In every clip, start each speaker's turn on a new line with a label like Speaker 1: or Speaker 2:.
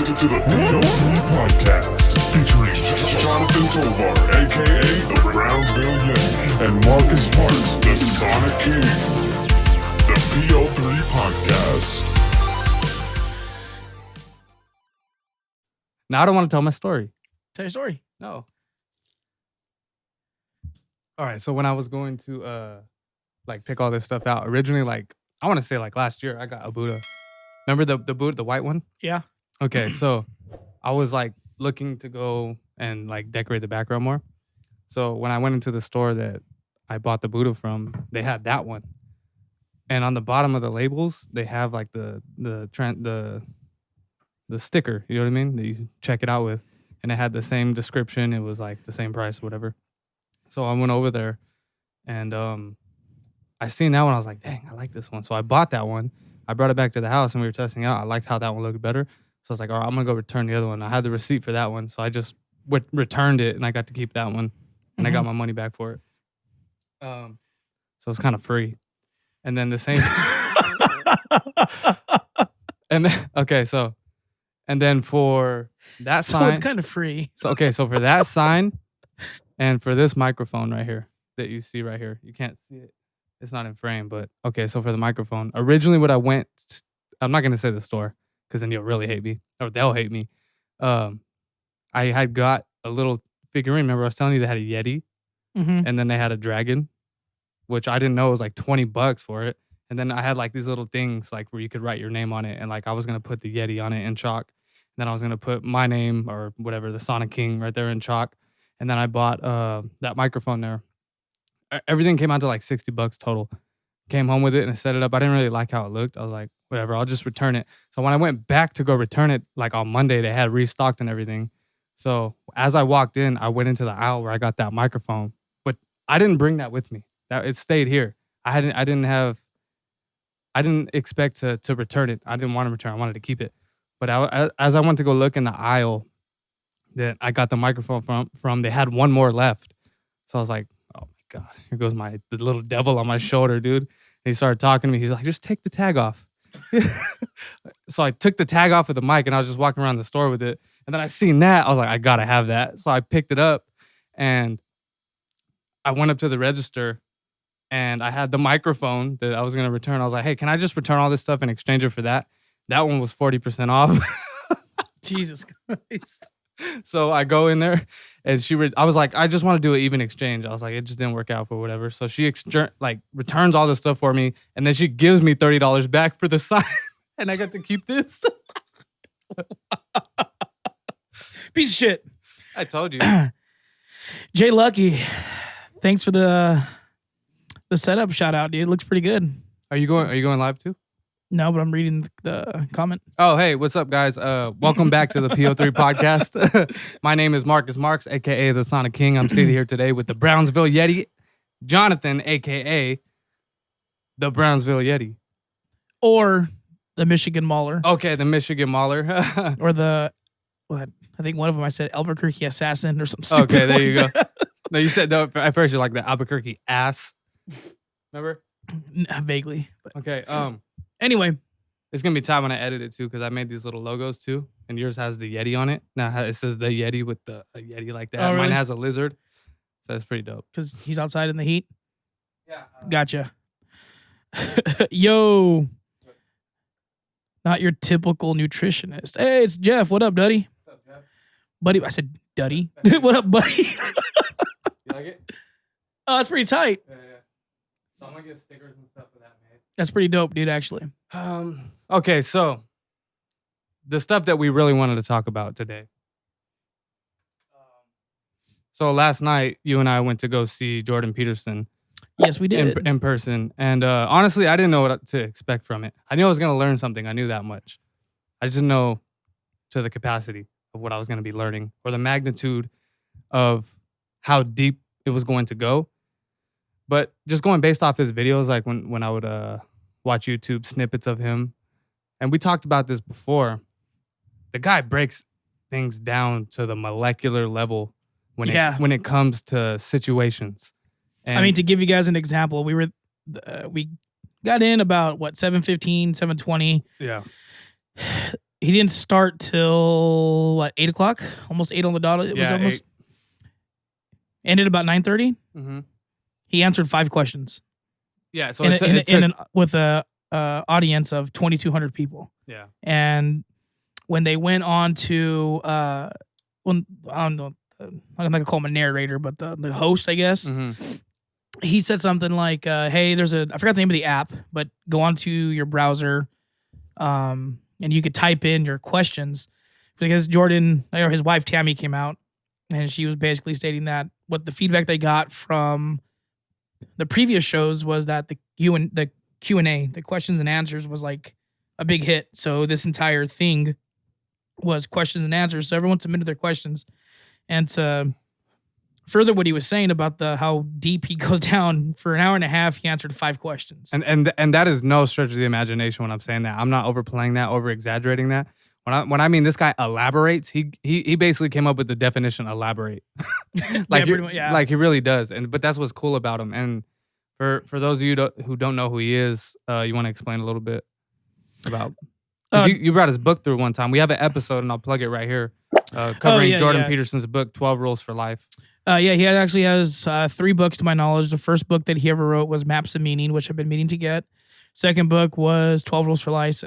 Speaker 1: to the PO3 podcast, featuring Jonathan Tovar, a.k.a. the Brownsville Yeti, and Marcus Marks, the Sonic King. The PO3 podcast.
Speaker 2: Now I don't want to tell my story.
Speaker 3: Tell your story.
Speaker 2: No. All right, so when I was going to pick all this stuff out, originally, I want to say last year, I got a Buddha. Remember the Buddha, the white one?
Speaker 3: Yeah.
Speaker 2: Okay, so I was looking to go and decorate the background more. So when I went into the store that I bought the Buddha from, they had that one. And on the bottom of the labels, they have the sticker, you know what I mean? That you check it out with. And it had the same description. It was the same price or whatever. So I went over there and I seen that one. I was like, dang, I like this one. So I bought that one. I brought it back to the house and we were testing out. I liked how that one looked better. So I was like, all right, I'm going to go return the other one. I had the receipt for that one. So I just returned it and I got to keep that one. And I got my money back for it. So it's kind of free. And then the same. And then, okay, so. And then for that sign.
Speaker 3: So it's kind of free.
Speaker 2: So for that sign and for this microphone right here that you see right here, you can't see it. It's not in frame, but okay. So for the microphone, originally what I'm not going to say the store because then you'll really hate me or they'll hate me. I had got a little figurine. Remember I was telling you they had a Yeti and then they had a dragon, which I didn't know was $20 for it. And then I had these little things where you could write your name on it. And I was going to put the Yeti on it in chalk. And then I was going to put my name or whatever, the Sonic King right there in chalk. And then I bought that microphone there. Everything came out to $60 total. Came home with it and I set it up. I didn't really like how it looked. I was like, whatever, I'll just return it. So when I went back to go return it, on Monday, they had restocked and everything. So as I walked in, I went into the aisle where I got that microphone. But I didn't bring that with me. It stayed here. I didn't expect to return it. I didn't want to return. I wanted to keep it. But as I went to go look in the aisle that I got the microphone from, they had one more left. So I was like, oh my God, here goes the little devil on my shoulder, dude. And he started talking to me. He's like, just take the tag off. So I took the tag off of the mic and I was just walking around the store with it. And then I seen that. I was like, I got to have that. So I picked it up and I went up to the register. And I had the microphone that I was going to return. I was like, hey, can I just return all this stuff and exchange it for that? That one was 40% off.
Speaker 3: Jesus Christ.
Speaker 2: So I go in there and I was like, I just want to do an even exchange. I was like, it just didn't work out for whatever. So she returns all this stuff for me. And then she gives me $30 back for the sign. And I got to keep this.
Speaker 3: Piece of shit.
Speaker 2: I told you.
Speaker 3: Jay Lucky, thanks for the setup shout out, dude. It looks pretty good.
Speaker 2: Are you going live too?
Speaker 3: No, but I'm reading the comment.
Speaker 2: Oh, hey, what's up, guys? Welcome back to the PO3 podcast. My name is Marcus Marks, a.k.a. the Sonic King. I'm seated here today with the Brownsville Yeti, Jonathan, a.k.a. the Brownsville Yeti.
Speaker 3: Or the Michigan Mauler.
Speaker 2: Okay, the Michigan Mauler.
Speaker 3: Or I think one of them I said Albuquerque Assassin or something stupid.
Speaker 2: Okay, there you
Speaker 3: like
Speaker 2: go. No, you said at first you're like the Albuquerque ass. Remember?
Speaker 3: Vaguely. But.
Speaker 2: Okay.
Speaker 3: Anyway,
Speaker 2: it's gonna be time when I edit it too, because I made these little logos too, and yours has the Yeti on it. Now it says the Yeti with a Yeti like that.
Speaker 3: Oh, really?
Speaker 2: Mine has a lizard, so it's pretty dope.
Speaker 3: Because he's outside in the heat.
Speaker 2: Yeah.
Speaker 3: Gotcha. Yo. Not your typical nutritionist. Hey, it's Jeff. What up, Duddy?
Speaker 2: What's up, Jeff?
Speaker 3: Buddy, I said Duddy. What up, buddy?
Speaker 2: You like it?
Speaker 3: Oh, that's pretty tight.
Speaker 2: Yeah. So I'm gonna get stickers and stuff for that, man.
Speaker 3: That's pretty dope, dude, actually.
Speaker 2: Okay, so the stuff that we really wanted to talk about today. So last night, you and I went to go see Jordan Peterson.
Speaker 3: Yes, we did.
Speaker 2: In person. And honestly, I didn't know what to expect from it. I knew I was going to learn something. I knew that much. I just didn't know to the capacity of what I was going to be learning or the magnitude of how deep it was going to go. But just going based off his videos, like when I would watch YouTube snippets of him, and we talked about this before, the guy breaks things down to the molecular level when it comes to situations. And
Speaker 3: I mean, to give you guys an example, we got in about 7:15, 7:20.
Speaker 2: Yeah.
Speaker 3: he didn't start till what 8 o'clock, almost 8 on the dot. It was almost ended about 9:30.
Speaker 2: Mm-hmm.
Speaker 3: He answered 5 questions.
Speaker 2: Yeah, so
Speaker 3: with a audience of 2,200 people.
Speaker 2: Yeah,
Speaker 3: and when they went on to when I don't know, I'm not gonna call him a narrator, but the host, I guess.
Speaker 2: Mm-hmm.
Speaker 3: He said something like, "Hey, I forgot the name of the app, but go onto your browser, and you could type in your questions." Because Jordan or his wife Tammy came out, and she was basically stating that what the feedback they got from the previous shows was that the Q&A, the questions and answers, was like a big hit. So this entire thing was questions and answers. So everyone submitted their questions, and to further what he was saying about how deep he goes down, for an hour and a half, he answered 5 questions.
Speaker 2: And that is no stretch of the imagination when I'm saying that. I'm not overplaying that, over exaggerating that. When I mean this guy elaborates, he basically came up with the definition elaborate. like he really does. But that's what's cool about him. And for those of you who don't know who he is, you want to explain a little bit about. You brought his book through one time. We have an episode, and I'll plug it right here, covering Jordan Peterson's book, 12 Rules for Life.
Speaker 3: He actually has 3 books to my knowledge. The first book that he ever wrote was Maps of Meaning, which I've been meaning to get. Second book was 12 Rules for Life,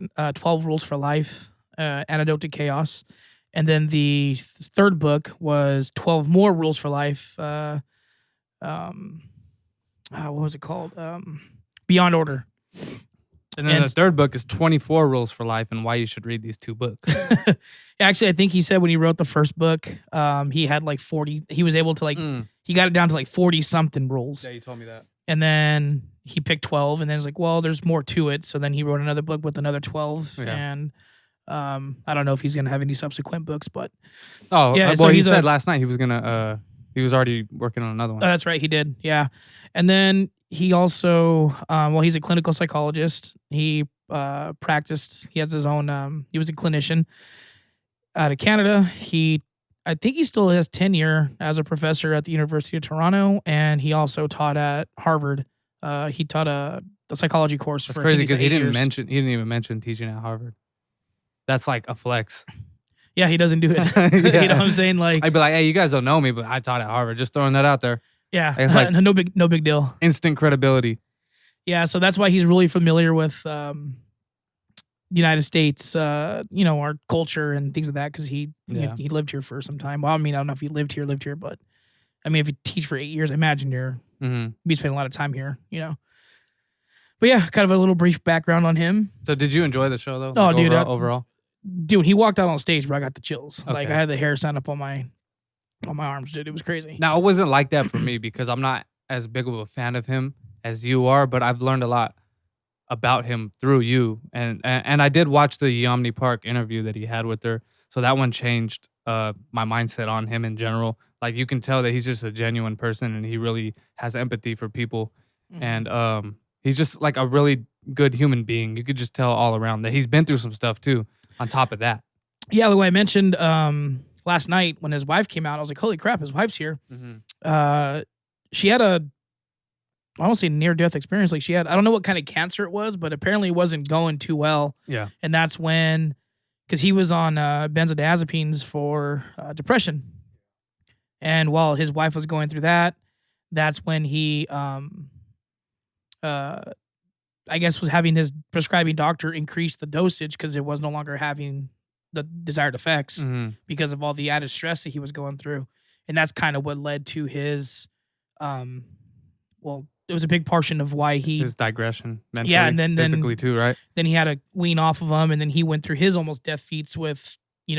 Speaker 3: Antidote to Chaos. And then the third book was 12 More Rules for Life. What was it called? Beyond Order.
Speaker 2: And then the third book is 24 Rules for Life and Why You Should Read These 2 books.
Speaker 3: Actually, I think he said when he wrote the first book, he had like 40. He was able to he got it down to like 40 something rules.
Speaker 2: Yeah, you told me that.
Speaker 3: And then he picked 12, and then it's like, well, there's more to it. So then he wrote another book with another 12. Yeah. And I don't know if he's going to have any subsequent books, but.
Speaker 2: He said last night he was going to, he was already working on another one.
Speaker 3: That's right. He did. Yeah. And then he also, he's a clinical psychologist. He practiced, he has his own, he was a clinician out of Canada. I think he still has tenure as a professor at the University of Toronto, and he also taught at Harvard. He taught a psychology course.
Speaker 2: That's crazy because he didn't even mention teaching at Harvard. That's like a flex.
Speaker 3: Yeah, he doesn't do it. Yeah. You know what I'm saying? Like,
Speaker 2: I'd be like, hey, you guys don't know me, but I taught at Harvard. Just throwing that out there.
Speaker 3: Yeah, it's like, no big deal.
Speaker 2: Instant credibility.
Speaker 3: Yeah, so that's why he's really familiar with the United States, our culture and things like that, because he lived here for some time. Well, I mean, I don't know if he lived here, but I mean, if you teach for 8 years, I imagine you're be spending a lot of time here, But yeah, kind of a little brief background on him.
Speaker 2: So did you enjoy the show though?
Speaker 3: Oh, dude,
Speaker 2: overall.
Speaker 3: Dude, he walked out on stage, bro. I got the chills. Okay. Like I had the hair stand up on my arms, dude. It was crazy.
Speaker 2: Now, it wasn't like that for me because I'm not as big of a fan of him as you are, but I've learned a lot about him through you. And I did watch the Yomni Park interview that he had with her. So that one changed my mindset on him in general. Like you can tell that he's just a genuine person and he really has empathy for people. Mm-hmm. And he's just like a really good human being. You could just tell all around that he's been through some stuff too on top of that.
Speaker 3: Yeah, the way I mentioned last night when his wife came out, I was like, holy crap, his wife's here. Mm-hmm. She had I don't say near-death experience. Like she had, I don't know what kind of cancer it was, but apparently it wasn't going too well.
Speaker 2: Yeah.
Speaker 3: And that's when, because he was on benzodiazepines for depression. And while his wife was going through that, that's when he, I guess, was having his prescribing doctor increase the dosage because it was no longer having the desired effects because of all the added stress that he was going through. And that's kind of what led to his, it was a big portion of why his
Speaker 2: digression mentally,
Speaker 3: and then
Speaker 2: physically too, right?
Speaker 3: Then he had to wean off of them, and then he went through his almost death feats with,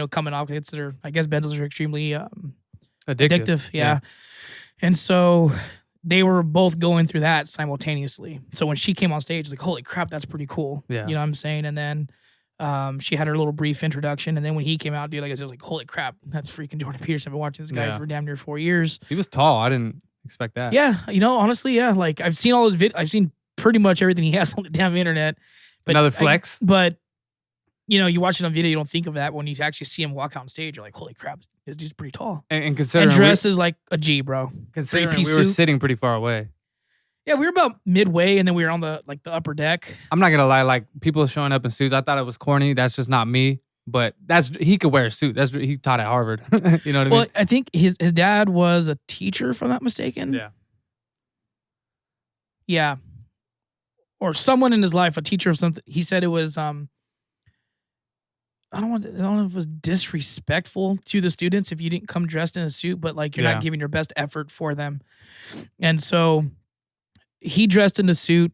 Speaker 3: coming off. I guess benzos are extremely addictive. Yeah. And so they were both going through that simultaneously. So when she came on stage, like, holy crap, that's pretty cool.
Speaker 2: Yeah.
Speaker 3: You know what I'm saying? And then she had her little brief introduction, and then when he came out, dude, like I was like, holy crap, that's freaking Jordan Peterson. I've been watching this guy for damn near 4 years.
Speaker 2: He was tall. I didn't expect that.
Speaker 3: Yeah, honestly, yeah. Like I've seen all his I've seen pretty much everything he has on the damn internet. But
Speaker 2: another flex.
Speaker 3: But you watch it on video, you don't think of that. When you actually see him walk out on stage, you're like, holy crap, this dude's pretty tall.
Speaker 2: And considering
Speaker 3: dresses like a G, bro.
Speaker 2: Considering we were sitting pretty far away.
Speaker 3: Yeah, we were about midway, and then we were on the upper deck.
Speaker 2: I'm not gonna lie, like people showing up in suits, I thought it was corny. That's just not me. But he could wear a suit. He taught at Harvard. You know what I
Speaker 3: Well,
Speaker 2: mean?
Speaker 3: I think his dad was a teacher, if I'm not mistaken.
Speaker 2: Yeah.
Speaker 3: Yeah. Or someone in his life, a teacher or something. He said it was I don't know if it was disrespectful to the students if you didn't come dressed in a suit, but like you're
Speaker 2: Yeah.
Speaker 3: not giving your best effort for them. And so he dressed in a suit.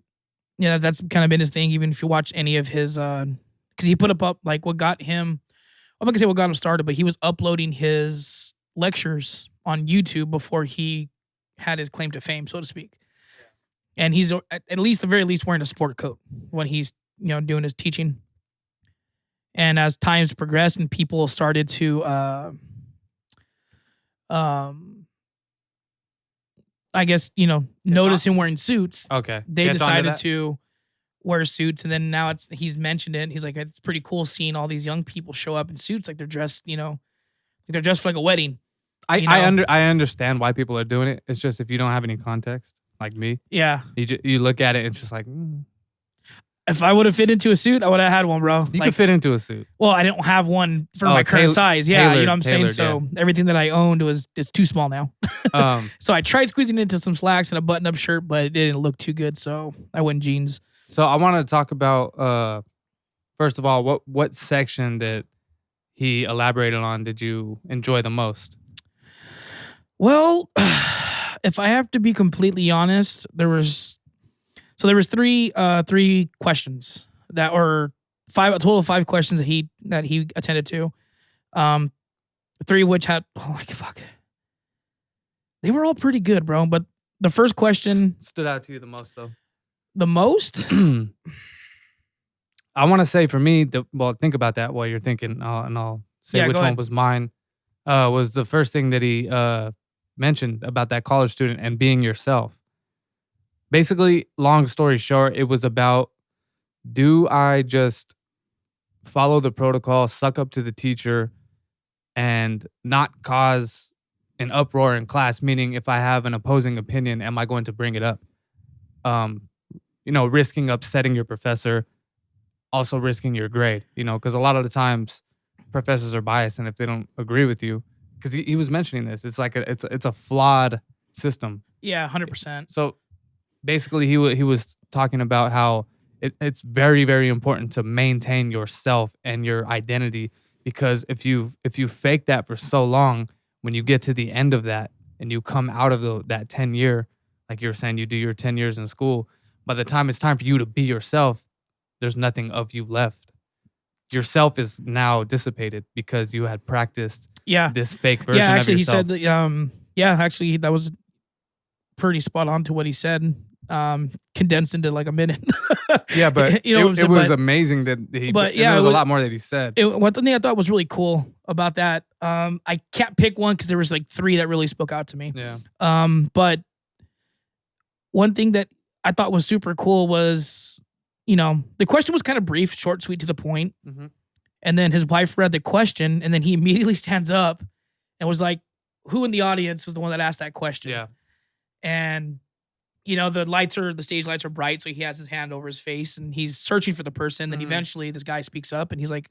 Speaker 3: Yeah, that's kind of been his thing. Even if you watch any of his, because he put up like what got him. I'm not gonna say what got him started, but he was uploading his lectures on YouTube before he had his claim to fame, so to speak. And he's at least the very least wearing a sport coat when he's doing his teaching. And as times progressed and people started to I guess, notice him wearing suits.
Speaker 2: Okay.
Speaker 3: They decided to wear suits, and then now he's mentioned it. And he's like, it's pretty cool seeing all these young people show up in suits, like they're dressed, like they're dressed for like a wedding.
Speaker 2: I understand why people are doing it. It's just if you don't have any context, like me,
Speaker 3: Yeah.
Speaker 2: you look at it and it's just like,
Speaker 3: If I would have fit into a suit, I would have had one, bro.
Speaker 2: you could fit into a suit.
Speaker 3: Well, I didn't have one for my current size. Yeah, you know what I'm saying? So everything that I owned it's too small now. So I tried squeezing into some slacks and a button-up shirt, but it didn't look too good, so I went jeans.
Speaker 2: So I want to talk about first of all, what section that he elaborated on did you enjoy the most?
Speaker 3: Well, if I have to be completely honest, there was three questions that were a total of 5 questions that he attended to. 3 of which had they were all pretty good, bro. But the first question
Speaker 2: stood out to you the most, though.
Speaker 3: The most?
Speaker 2: I want to say for me, think about that while you're thinking, and I'll say which one was mine. Was the first thing that he mentioned about that college student and being yourself. Basically, long story short, it was about, do I just follow the protocol, suck up to the teacher, and not cause an uproar in class? Meaning, if I have an opposing opinion, am I going to bring it up? Risking upsetting your professor, also risking your grade, because a lot of the times professors are biased, and if they don't agree with you, because he was mentioning this, it's like it's a flawed system.
Speaker 3: Yeah, 100%.
Speaker 2: So basically, he was talking about how it's very, very important to maintain yourself and your identity, because if you fake that for so long, when you get to the end of that and you come out of that 10-year, like you were saying, you do your 10 years in school, by the time it's time for you to be yourself, there's nothing of you left. Yourself is now dissipated because you had practiced this fake version of yourself.
Speaker 3: He said that, that was pretty spot on to what he said. Condensed into like a minute.
Speaker 2: Yeah, but it was amazing that there was a lot more that he said.
Speaker 3: One thing I thought was really cool about that, I can't pick one because there was like 3 that really spoke out to me.
Speaker 2: Yeah.
Speaker 3: But one thing that I thought was super cool was, the question was kind of brief, short, sweet, to the point.
Speaker 2: Mm-hmm.
Speaker 3: And then his wife read the question, and then he immediately stands up and was like, who in the audience was the one that asked that question?
Speaker 2: Yeah.
Speaker 3: And the stage lights are bright, so he has his hand over his face and he's searching for the person. Then eventually this guy speaks up and he's like,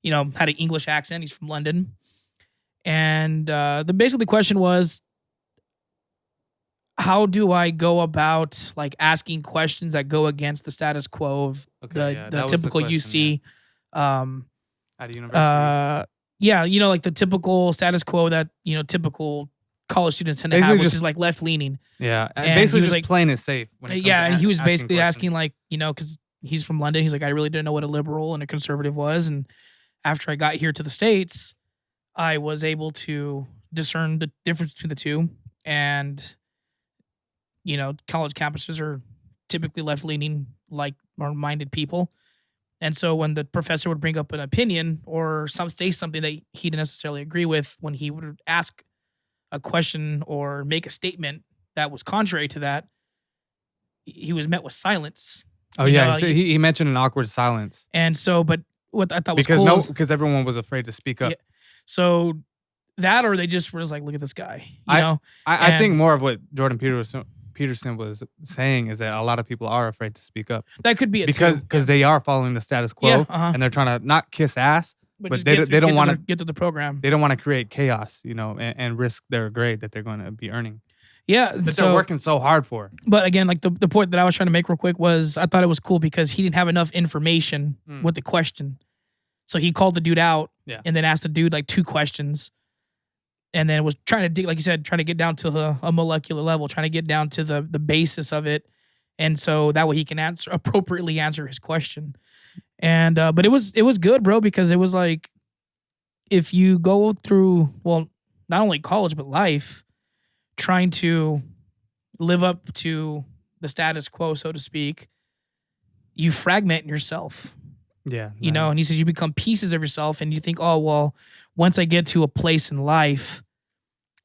Speaker 3: had an English accent. He's from London. And basically the question was, how do I go about like asking questions that go against the status quo of the typical UC?
Speaker 2: At a university?
Speaker 3: Like the typical status quo that, typical college students tend to have, which is like left leaning.
Speaker 2: Yeah, and basically just playing it safe.
Speaker 3: And he was basically asking like, because he's from London, he's like, I really didn't know what a liberal and a conservative was, and after I got here to the States, I was able to discern the difference between the two. And college campuses are typically left leaning, like more minded people. And so when the professor would bring up an opinion or say something that he didn't necessarily agree with, when he would ask a question or make a statement that was contrary to that, he was met with silence.
Speaker 2: Oh, yeah. So he mentioned an awkward silence.
Speaker 3: And so, but what I thought was cool
Speaker 2: because everyone was afraid to speak up.
Speaker 3: Yeah, so that, or they just were just like, look at this guy. I
Speaker 2: think more of what Jordan Peterson was saying is that a lot of people are afraid to speak up.
Speaker 3: That could be it
Speaker 2: because they are following the status quo,
Speaker 3: and
Speaker 2: they're trying to not kiss ass, but
Speaker 3: just
Speaker 2: they
Speaker 3: get
Speaker 2: don't want to
Speaker 3: get to the program.
Speaker 2: They don't want to create chaos, and risk their grade that they're going to be earning.
Speaker 3: Yeah,
Speaker 2: That they're working so hard for.
Speaker 3: But again, like the point that I was trying to make real quick was I thought it was cool because he didn't have enough information with the question. So he called the dude out and then asked the dude like 2 questions. And then was trying to dig, like you said, trying to get down to a molecular level, trying to get down to the basis of it. And so that way he can appropriately answer his question. And but it was good, bro, because it was like if you go through, well, not only college but life, trying to live up to the status quo, so to speak, you fragment yourself.
Speaker 2: Yeah.
Speaker 3: You know, and he says you become pieces of yourself and you think, oh, well, once I get to a place in life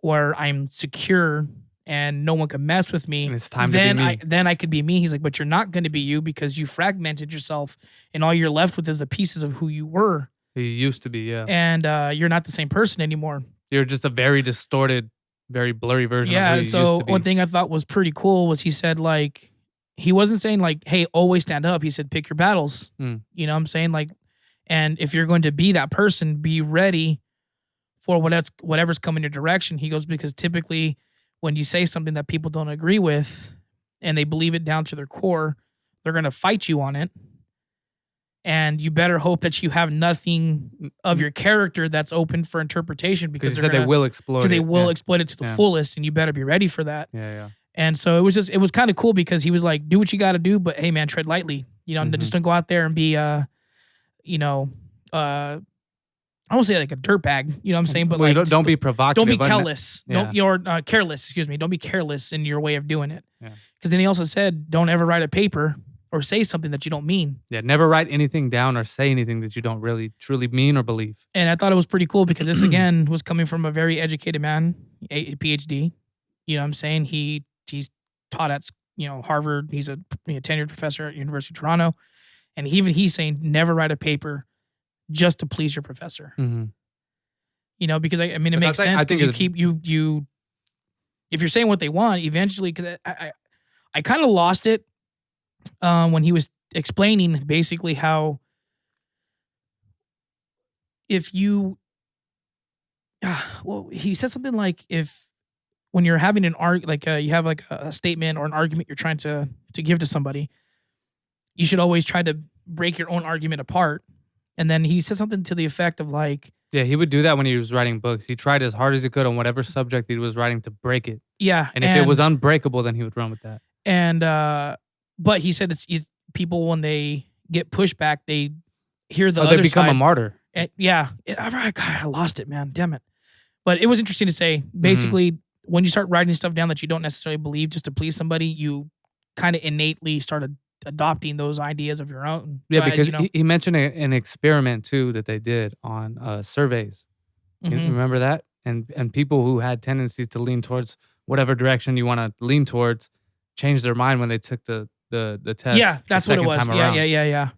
Speaker 3: where I'm secure and no one can mess with me,
Speaker 2: and it's time to be me.
Speaker 3: Then I could be me. He's like, but you're not going to be you because you fragmented yourself and all you're left with is the pieces of who you were.
Speaker 2: Who you used to be, yeah.
Speaker 3: And you're not the same person anymore.
Speaker 2: You're just a very distorted, very blurry version of who you used to be.
Speaker 3: So one thing I thought was pretty cool was he said, like, he wasn't saying like, hey, always stand up. He said, pick your battles. You know what I'm saying? Like, and if you're going to be that person, be ready for whatever's coming your direction. He goes, because typically when you say something that people don't agree with and they believe it down to their core, they're going to fight you on it. And you better hope that you have nothing of your character that's open for interpretation because
Speaker 2: they will exploit it.
Speaker 3: Because they will exploit it to the fullest, and you better be ready for that.
Speaker 2: Yeah.
Speaker 3: And so it was kind of cool because he was like, do what you got to do, but hey, man, tread lightly. You know, just don't go out there and be, I won't say like a dirtbag, you know what I'm saying? But like,
Speaker 2: don't be provocative.
Speaker 3: Don't be careless. Careless, excuse me. Don't be careless in your way of doing it. Because then he also said, don't ever write a paper or say something that you don't mean.
Speaker 2: Yeah, never write anything down or say anything that you don't really truly mean or believe.
Speaker 3: And I thought it was pretty cool because this again was coming from a very educated man, a PhD. You know what I'm saying? He's taught at Harvard. He's a tenured professor at University of Toronto, and he's saying never write a paper just to please your professor. You know, because it makes sense because you if you're saying what they want eventually. Because I kind of lost it when he was explaining basically how if you he said something like when you're having an you have like a statement or an argument you're trying to give to somebody, you should always try to break your own argument apart. And then he said something to the effect of like,
Speaker 2: yeah, he would do that when he was writing books. He tried as hard as he could on whatever subject he was writing to break it.
Speaker 3: Yeah.
Speaker 2: And if it was unbreakable, then he would run with that.
Speaker 3: And but he said it's people when they get pushback, they hear the other side.
Speaker 2: They become a martyr.
Speaker 3: And, I lost it, man. Damn it. But it was interesting to say. Basically, when you start writing stuff down that you don't necessarily believe just to please somebody, you kind of innately started adopting those ideas of your own.
Speaker 2: Yeah, because he mentioned an experiment too that they did on surveys. You remember that? And people who had tendencies to lean towards whatever direction you want to lean towards changed their mind when they took the test.
Speaker 3: Yeah, that's what it was. Yeah.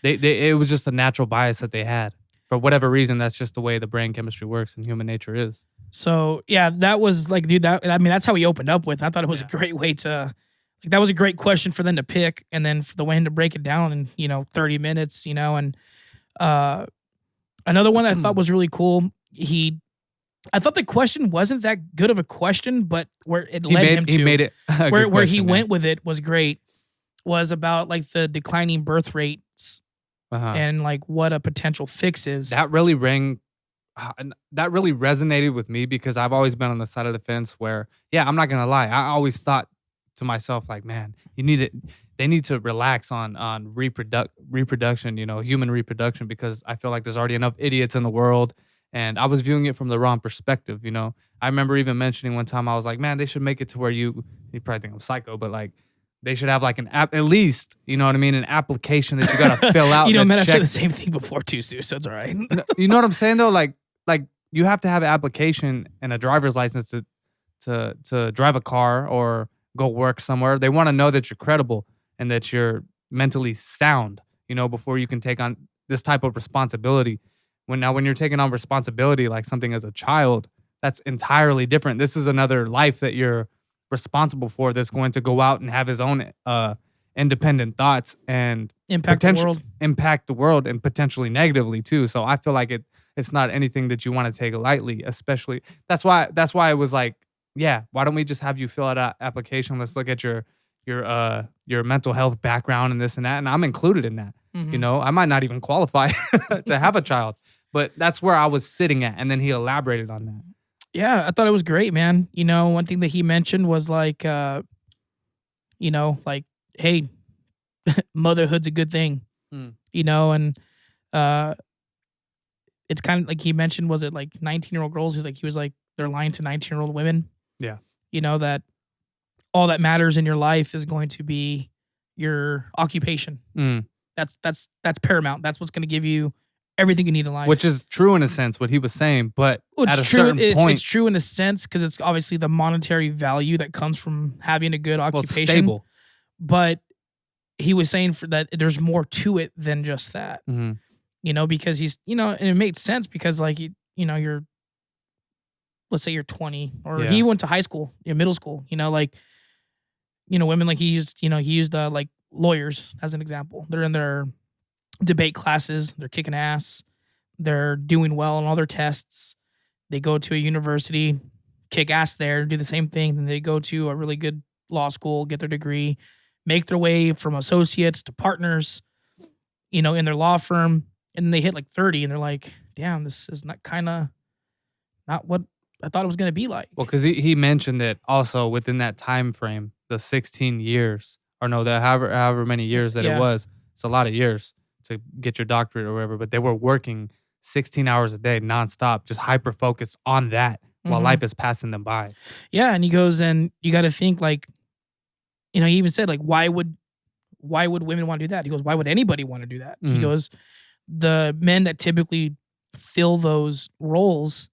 Speaker 2: It was just a natural bias that they had. For whatever reason, that's just the way the brain chemistry works and human nature is. So
Speaker 3: yeah, that was like, dude, that's how he opened up with. I thought it was a great way to, like, that was a great question for them to pick, and then for the way to break it down in 30 minutes, and another one that I thought was really cool. I thought the question wasn't that good of a question, but where it led him to,
Speaker 2: he made it
Speaker 3: where he went with it was great. Was about like the declining birth rates and like what a potential fix is.
Speaker 2: That really resonated with me because I've always been on the side of the fence where, I'm not gonna lie, I always thought to myself like, man, they need to relax on reproduction, human reproduction, because I feel like there's already enough idiots in the world. And I was viewing it from the wrong perspective, I remember even mentioning one time, I was like, man, they should make it to where you probably think I'm psycho, but like they should have like an app, at least, an application that you gotta fill out.
Speaker 3: Man, I've said the same thing before too, Stu, so it's all right.
Speaker 2: You know what I'm saying though? Like you have to have an application and a driver's license to drive a car or go work somewhere. They want to know that you're credible and that you're mentally sound, before you can take on this type of responsibility. When you're taking on responsibility, like something as a child, that's entirely different. This is another life that you're responsible for that's going to go out and have his own independent thoughts and
Speaker 3: Impact the world.
Speaker 2: impact the world and potentially negatively too. So I feel like it's not anything that you want to take lightly, especially that's why it was like, yeah, why don't we just have you fill out an application? Let's look at your mental health background and this and that. And I'm included in that.
Speaker 3: Mhm.
Speaker 2: You know, I might not even qualify to have a child, but that's where I was sitting at. And then he elaborated on that.
Speaker 3: Yeah, I thought it was great, man. You know, one thing that he mentioned was like, you know, like, hey, motherhood's a good thing, you know, and it's kind of like he mentioned, was it like 19-year-old girls? He was like, they're lying to 19-year-old women.
Speaker 2: Yeah.
Speaker 3: You know, that all that matters in your life is going to be your occupation. That's paramount. That's what's going to give you everything you need in life.
Speaker 2: Which is true in a sense, what he was saying, but at a certain point,
Speaker 3: it's true in a sense because it's obviously the monetary value that comes from having a good occupation.
Speaker 2: Stable.
Speaker 3: But he was saying for that there's more to it than just that.
Speaker 2: Mm-hmm.
Speaker 3: You know, because he's, you know, and it made sense because like you know, you're, let's say you're 20 or he went to high school, middle school, you know, like, you know, women like he used like lawyers as an example. They're in their debate classes, they're kicking ass, they're doing well on all their tests. They go to a university, kick ass there, do the same thing. Then they go to a really good law school, get their degree, make their way from associates to partners, you know, in their law firm. And then they hit like 30 and they're like, damn, this is not what I thought it was going to be like.
Speaker 2: Well, because he mentioned that also within that time frame, the 16 years, or no, the however many years that it was, it's a lot of years to get your doctorate or whatever, but they were working 16 hours a day nonstop, just hyper focused on that while life is passing them by.
Speaker 3: Yeah, and he goes, and you got to think like, you know, he even said like, why would women want to do that? He goes, why would anybody want to do that? He goes, the men that typically fill those roles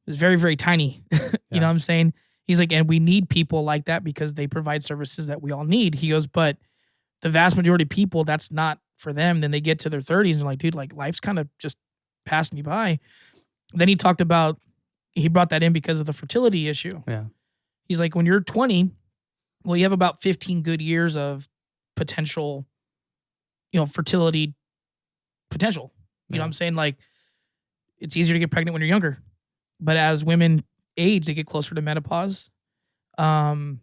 Speaker 3: is very, very tiny. You know what I'm saying? He's like, and we need people like that because they provide services that we all need. He goes, but the vast majority of people, that's not for them. Then they get to their 30s and they're like, dude, like life's kind of just passed me by. Then he talked about, he brought that in because of the fertility issue.
Speaker 2: Yeah.
Speaker 3: He's like, when you're 20, well, you have about 15 good years of potential, you know, fertility potential. You know what I'm saying? Like, it's easier to get pregnant when you're younger. But as women age, they get closer to menopause. And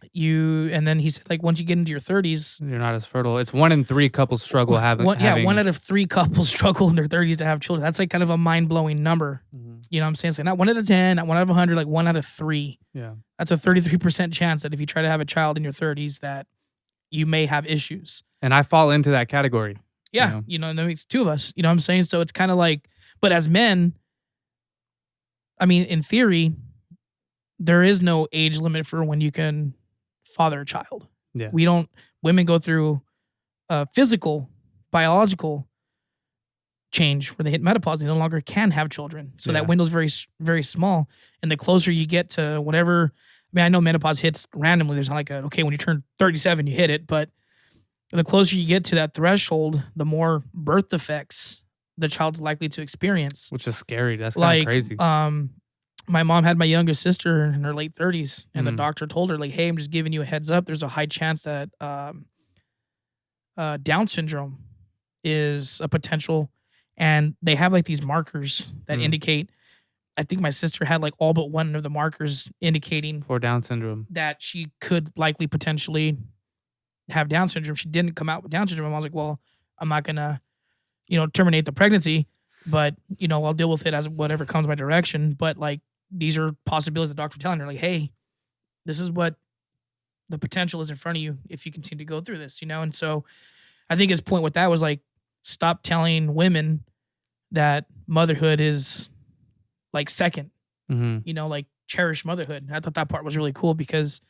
Speaker 3: then he said, like, once you get into your 30s,
Speaker 2: you're not as fertile. It's 1 in 3 couples struggle having.
Speaker 3: 1 out of 3 couples struggle in their 30s to have children. That's like kind of a mind blowing number. You know what I'm saying? It's like not 1 out of 10, not 1 out of 100, like 1 out of 3.
Speaker 2: Yeah.
Speaker 3: That's a 33% chance that if you try to have a child in your 30s, that you may have issues.
Speaker 2: And I fall into that category.
Speaker 3: Yeah. You know, and that makes 2 of us. You know what I'm saying? So it's kind of like, but as men, I mean, in theory, there is no age limit for when you can father a child.
Speaker 2: Yeah.
Speaker 3: Women go through a physical, biological change where they hit menopause. They no longer can have children. So that window's very, very small. And the closer you get to whatever, I mean, I know menopause hits randomly. There's not like okay, when you turn 37, you hit it. But the closer you get to that threshold, the more birth defects the child's likely to experience.
Speaker 2: Which is scary. That's kind of crazy.
Speaker 3: My mom had my youngest sister in her late 30s, and the doctor told her, like, hey, I'm just giving you a heads up. There's a high chance that Down syndrome is a potential. And they have like these markers that indicate, I think my sister had like all but one of the markers indicating
Speaker 2: for Down syndrome
Speaker 3: that she could likely potentially have Down syndrome. She didn't come out with Down syndrome. I was like, well, I'm not going to, you know, terminate the pregnancy, but, you know, I'll deal with it as whatever comes my direction. But like, these are possibilities the doctor telling her, like, hey, this is what the potential is in front of you if you continue to go through this, you know? And so I think his point with that was like, stop telling women that motherhood is like second, you know, like cherish motherhood. I thought that part was really cool because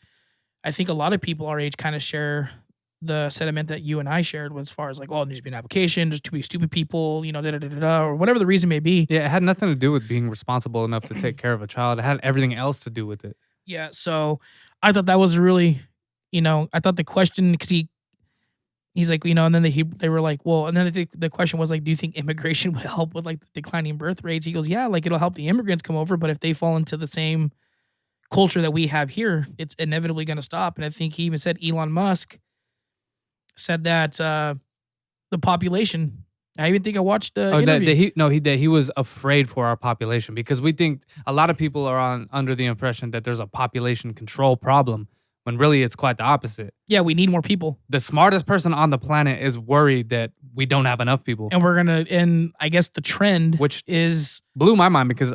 Speaker 3: I think a lot of people our age kind of share the sentiment that you and I shared as far as like, oh, there needs to be an application, there's too many stupid people, you know, or whatever the reason may be.
Speaker 2: Yeah, it had nothing to do with being responsible enough to take care of a child. It had everything else to do with it.
Speaker 3: Yeah, so I thought that was really, you know, I thought the question, because he's like, you know, and then they were like, well, and then the question was like, do you think immigration would help with like the declining birth rates? He goes, yeah, like it'll help the immigrants come over, but if they fall into the same culture that we have here, it's inevitably going to stop. And I think he even said Elon Musk said that the population. I even think I watched the
Speaker 2: Oh,
Speaker 3: interview.
Speaker 2: that he was afraid for our population because we think a lot of people are under the impression that there's a population control problem when really it's quite the opposite.
Speaker 3: Yeah, we need more people.
Speaker 2: The smartest person on the planet is worried that we don't have enough people.
Speaker 3: And I guess the trend,
Speaker 2: Which
Speaker 3: is
Speaker 2: blew my mind because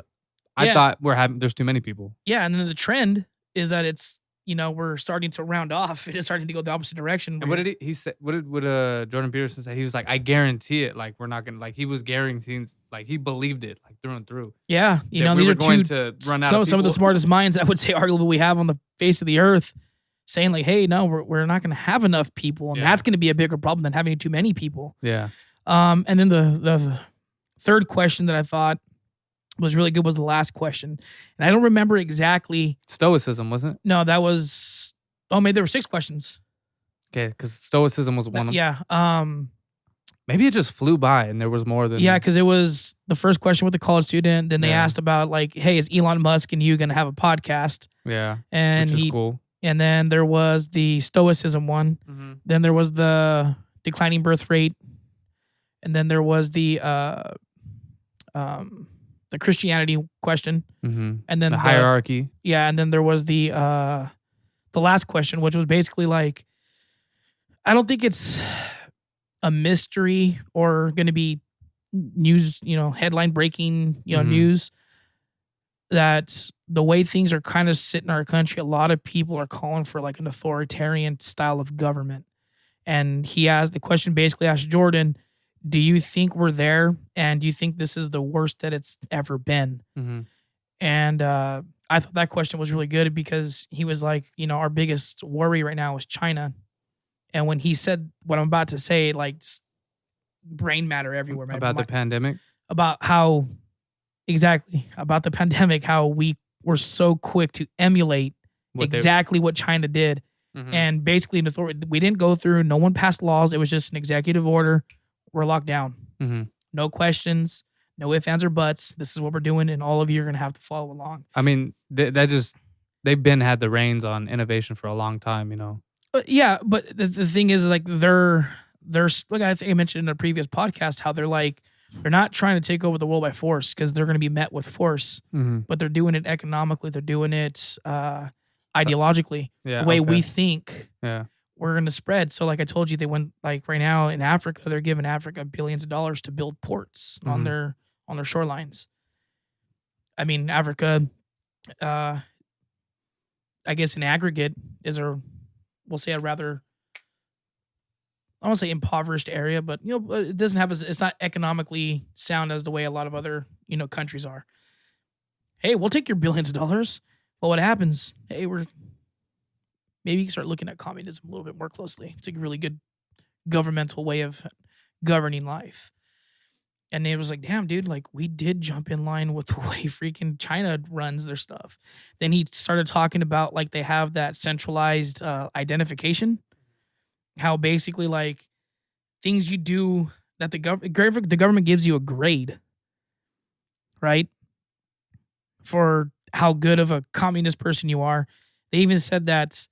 Speaker 2: I
Speaker 3: Yeah.
Speaker 2: thought there's too many people.
Speaker 3: yeah, and then the trend is that it's we're starting to round off. It is starting to go the opposite direction.
Speaker 2: And what did he say? What did Jordan Peterson say? He was like, I guarantee it. Like, we're not going to, like, he was guaranteeing, like, he believed it, like, through and through.
Speaker 3: Yeah,
Speaker 2: That
Speaker 3: these
Speaker 2: we
Speaker 3: are
Speaker 2: were going
Speaker 3: two
Speaker 2: to run out of
Speaker 3: some of the
Speaker 2: people.
Speaker 3: smartest minds I would say arguably we have on the face of the earth, saying like, hey, no, we're not going to have enough people, and
Speaker 2: Yeah.
Speaker 3: that's going to be a bigger problem than having too many people.
Speaker 2: Yeah.
Speaker 3: And then the third question that I thought was really good was the last question, and I don't remember exactly.
Speaker 2: Stoicism, wasn't it?
Speaker 3: No, that was maybe there were 6 questions.
Speaker 2: Okay, because Stoicism was one of them.
Speaker 3: Yeah.
Speaker 2: Maybe it just flew by and there was more than.
Speaker 3: Yeah, because it was the first question with the college student. Then they
Speaker 2: Yeah.
Speaker 3: asked about like, hey, is Elon Musk and you going to have a podcast?
Speaker 2: Yeah.
Speaker 3: And
Speaker 2: Which is cool.
Speaker 3: And then there was the Stoicism one.
Speaker 2: Mm-hmm.
Speaker 3: Then there was the declining birth rate. And then there was the Christianity question.
Speaker 2: Mm-hmm.
Speaker 3: And then
Speaker 2: The hierarchy.
Speaker 3: Yeah, and then there was the last question, which was basically like, I don't think it's a mystery or going to be news, headline breaking,
Speaker 2: Mhm.
Speaker 3: news, that the way things are kind of sitting in our country, a lot of people are calling for like an authoritarian style of government. And the question basically asked Jordan, do you think we're there? And do you think this is the worst that it's ever been?
Speaker 2: Mm-hmm.
Speaker 3: And I thought that question was really good because he was like, our biggest worry right now is China. And when he said what I'm about to say, like just brain matter everywhere.
Speaker 2: About the pandemic.
Speaker 3: About the pandemic, how we were so quick to emulate what China did.
Speaker 2: Mhm.
Speaker 3: And basically, we didn't go through, no one passed laws. It was just an executive order. We're locked down.
Speaker 2: Mm-hmm.
Speaker 3: No questions, no ifs, ands, or buts. This is what we're doing, and all of you are going to have to follow along.
Speaker 2: I mean, they've been had the reins on innovation for a long time,
Speaker 3: Yeah, but the thing is, like, they're like I think I mentioned in a previous podcast, how they're not trying to take over the world by force because they're going to be met with force,
Speaker 2: Mm-hmm.
Speaker 3: but they're doing it economically. They're doing it ideologically.
Speaker 2: Yeah,
Speaker 3: The way
Speaker 2: okay.
Speaker 3: we think
Speaker 2: Yeah.
Speaker 3: we're going to spread. So, like I told you, they went like right now in Africa, they're giving Africa billions of dollars to build ports on
Speaker 2: Mhm.
Speaker 3: their shorelines. I mean, Africa, I guess in aggregate we'll say a rather, I won't say impoverished area, but it doesn't have it's not economically sound as the way a lot of other countries are. Hey, we'll take your billions of dollars, but what happens? Hey, maybe you can start looking at communism a little bit more closely. It's a really good governmental way of governing life. And it was like, damn, dude, like we did jump in line with the way freaking China runs their stuff. Then he started talking about like they have that centralized identification, how basically like things you do that the government gives you a grade, right? For how good of a communist person you are. They even said that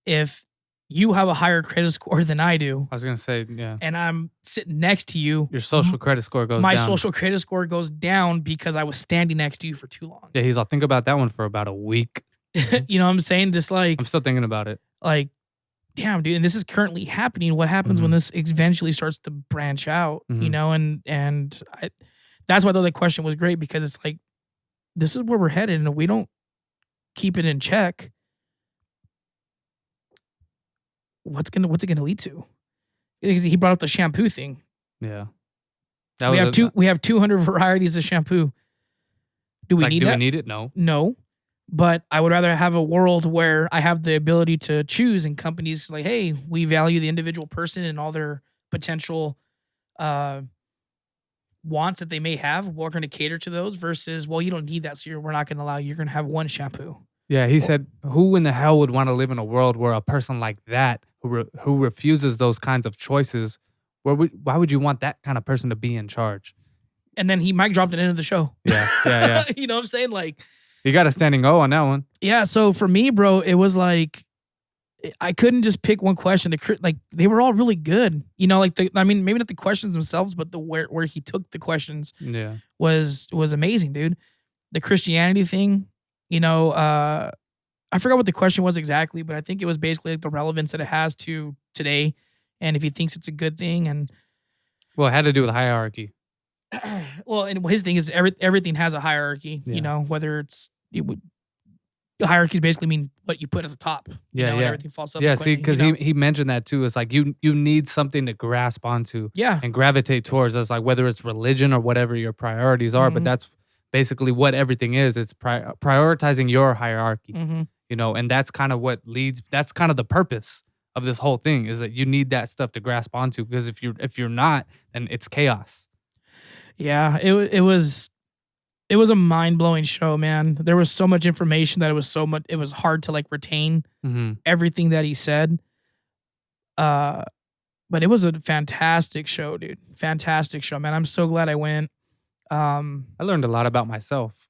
Speaker 3: if you have a higher credit score than I do,
Speaker 2: I was gonna say, yeah,
Speaker 3: and I'm sitting next to you,
Speaker 2: your social credit score goes
Speaker 3: my
Speaker 2: down.
Speaker 3: social credit score goes down because I was standing next to you for too long.
Speaker 2: Yeah, he's like, think about that one for about a week.
Speaker 3: You know what I'm saying? Just like,
Speaker 2: I'm still thinking about it.
Speaker 3: like, damn, dude. And this is currently happening. What happens when this eventually starts to branch out?
Speaker 2: Mhm.
Speaker 3: And that's why the question was great, because it's like, this is where we're headed, and if we don't keep it in check, what's it gonna lead to? He brought up the shampoo thing.
Speaker 2: Yeah,
Speaker 3: We have 200 varieties of shampoo. Do we need that?
Speaker 2: Do we need it? No.
Speaker 3: No, but I would rather have a world where I have the ability to choose, and companies like, hey, we value the individual person and all their potential wants that they may have. We're going to cater to those versus, well, you don't need that, so we're not going to allow you. You're going to have one shampoo.
Speaker 2: Yeah, he said, who in the hell would want to live in a world where a person like that, who refuses those kinds of choices, why would you want that kind of person to be in charge?
Speaker 3: And then he mic dropped it into the show.
Speaker 2: Yeah.
Speaker 3: You know what I'm saying? Like,
Speaker 2: You got a standing O on that one.
Speaker 3: yeah. So for me, bro, it was like, I couldn't just pick one question. Like they were all really good. You know, like maybe not the questions themselves, but the where he took the questions
Speaker 2: Yeah.
Speaker 3: was amazing, dude. The Christianity thing, you know, I forgot what the question was exactly, but I think it was basically like the relevance that it has to today, and if he thinks it's a good thing. And
Speaker 2: Well, it had to do with hierarchy.
Speaker 3: well, and his thing is everything has a hierarchy.
Speaker 2: Yeah.
Speaker 3: You know, whether the hierarchies basically mean what you put at the top. You know, and everything falls
Speaker 2: Yeah, see,
Speaker 3: subsequently,
Speaker 2: because
Speaker 3: you know?
Speaker 2: he mentioned that too. It's like you need something to grasp onto
Speaker 3: Yeah.
Speaker 2: and gravitate towards. It's like whether it's religion or whatever your priorities are, but
Speaker 3: Mhm.
Speaker 2: that's basically what everything is. It's prioritizing your hierarchy, you know, and that's kind of what leads. That's kind of the purpose of this whole thing is that you need that stuff to grasp onto, because if you're not, then it's chaos.
Speaker 3: Yeah, it was a mind-blowing show, man. There was so much information that it was hard to like retain
Speaker 2: Mm-hmm.
Speaker 3: everything that he said. But it was a fantastic show, dude. Fantastic show, man. I'm so glad I went.
Speaker 2: I learned a lot about myself.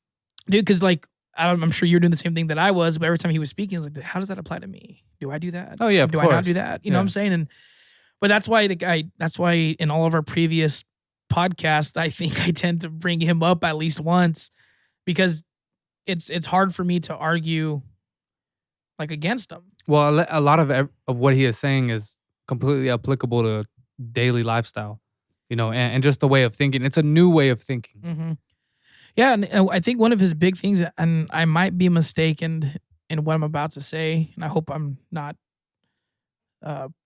Speaker 3: Dude, because like I'm sure you're doing the same thing that I was, but every time he was speaking, I was like, how does that apply to me? Do I do that?
Speaker 2: Oh yeah, of
Speaker 3: do
Speaker 2: course.
Speaker 3: I not do that? You know what I'm saying? But that's why that's why in all of our previous podcasts, I think I tend to bring him up at least once, because it's hard for me to argue like against him.
Speaker 2: Well, a lot of what he is saying is completely applicable to daily lifestyle, you know, and just the way of thinking. It's a new way of thinking.
Speaker 3: Mm-hmm. Yeah, and I think one of his big things, and I might be mistaken in what I'm about to say, and I hope I'm not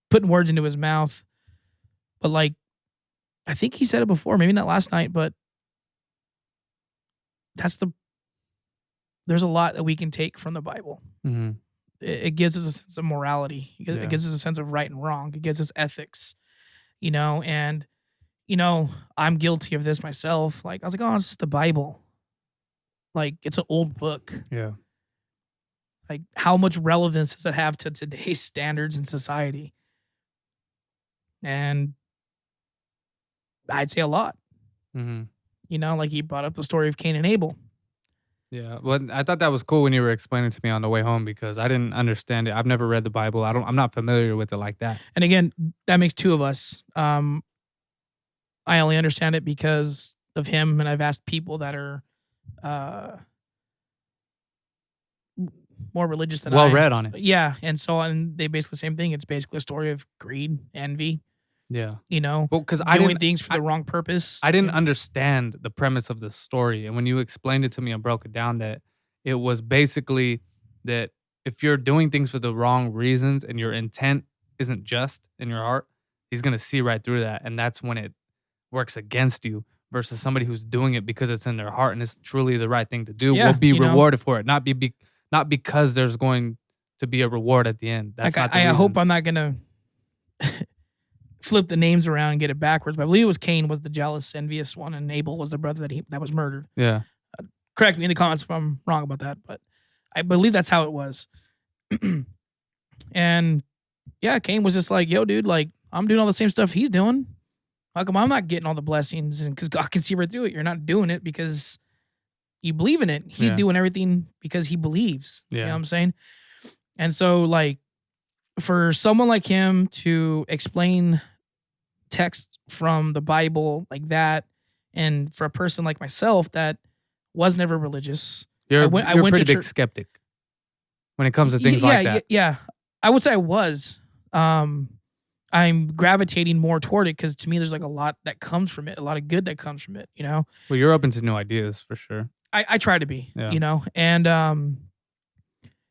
Speaker 3: putting words into his mouth, but like, I think he said it before, maybe not last night, but there's a lot that we can take from the Bible.
Speaker 2: Mm-hmm.
Speaker 3: It gives us a sense of morality.
Speaker 2: Yeah.
Speaker 3: It gives us a sense of right and wrong. It gives us ethics, you know, and, you know, I'm guilty of this myself. Like, I was like, oh, it's just the Bible. Like, it's an old book.
Speaker 2: Yeah.
Speaker 3: Like, how much relevance does it have to today's standards in society? And I'd say a lot.
Speaker 2: Mm-hmm.
Speaker 3: You know, like he brought up the story of Cain and Abel.
Speaker 2: Yeah, well, I thought that was cool when you were explaining to me on the way home, because I didn't understand it. I've never read the Bible. I'm not familiar with it like that.
Speaker 3: And again, that makes two of us. I only understand it because of him, and I've asked people that are more religious than
Speaker 2: well
Speaker 3: I.
Speaker 2: read on it.
Speaker 3: Yeah, and they basically the same thing. It's basically a story of greed, envy.
Speaker 2: Yeah,
Speaker 3: you know,
Speaker 2: well, because
Speaker 3: doing things for the wrong purpose.
Speaker 2: I didn't understand the premise of the story, and when you explained it to me and broke it down, that it was basically that if you're doing things for the wrong reasons and your intent isn't just in your heart, he's gonna see right through that, and that's when it works against you. Versus somebody who's doing it because it's in their heart and it's truly the right thing to do, will be rewarded for it, not because there's going to be a reward at the end. That's
Speaker 3: like,
Speaker 2: not the reason.
Speaker 3: I hope I'm not gonna flip the names around and get it backwards, but I believe it was Cain was the jealous, envious one, and Abel was the brother that was murdered.
Speaker 2: Yeah.
Speaker 3: Correct me in the comments if I'm wrong about that, but I believe that's how it was. And yeah, Cain was just like, yo, dude, like, I'm doing all the same stuff he's doing. How come I'm not getting all the blessings? And because God can see right through it. You're not doing it because you believe in it. He's doing everything because he believes.
Speaker 2: Yeah.
Speaker 3: You know what I'm saying? And so, like, for someone like him to explain text from the Bible like that, and for a person like myself that was never religious,
Speaker 2: You're
Speaker 3: I
Speaker 2: a
Speaker 3: went
Speaker 2: pretty
Speaker 3: to
Speaker 2: big
Speaker 3: church.
Speaker 2: skeptic when it comes to things like that.
Speaker 3: Yeah, I would say I was. I'm gravitating more toward it because to me, there's like a lot that comes from it, a lot of good that comes from it. You know.
Speaker 2: Well, you're open to new ideas for sure.
Speaker 3: I try to be.
Speaker 2: Yeah.
Speaker 3: You know, and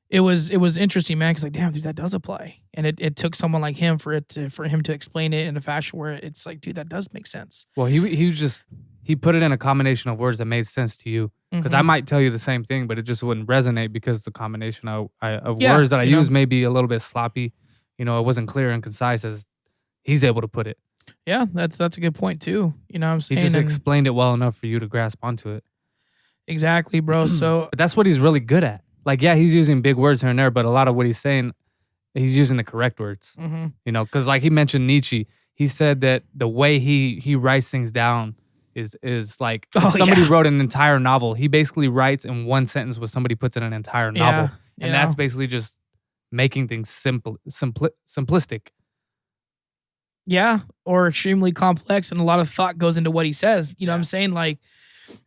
Speaker 3: it was interesting, man. Because like, damn, dude, that does apply, and it took someone like him for him to explain it in a fashion where it's like, dude, that does make sense.
Speaker 2: Well, he put it in a combination of words that made sense to you. Because I might tell you the same thing, but it just wouldn't resonate because the combination of words that I use may be a little bit sloppy. You know, it wasn't clear and concise as he's able to put it.
Speaker 3: Yeah, that's a good point too. You know what I'm saying?
Speaker 2: He just explained it well enough for you to grasp onto it.
Speaker 3: Exactly, bro. So
Speaker 2: but that's what he's really good at. Like, yeah, he's using big words here and there, but a lot of what he's saying, he's using the correct words. You know, because like he mentioned Nietzsche, he said that the way he writes things down is like if somebody wrote an entire novel, he basically writes in one sentence what somebody puts in an entire novel. And that's basically just making things simplistic.
Speaker 3: Yeah, or extremely complex, and a lot of thought goes into what he says. You know what I'm saying? Like,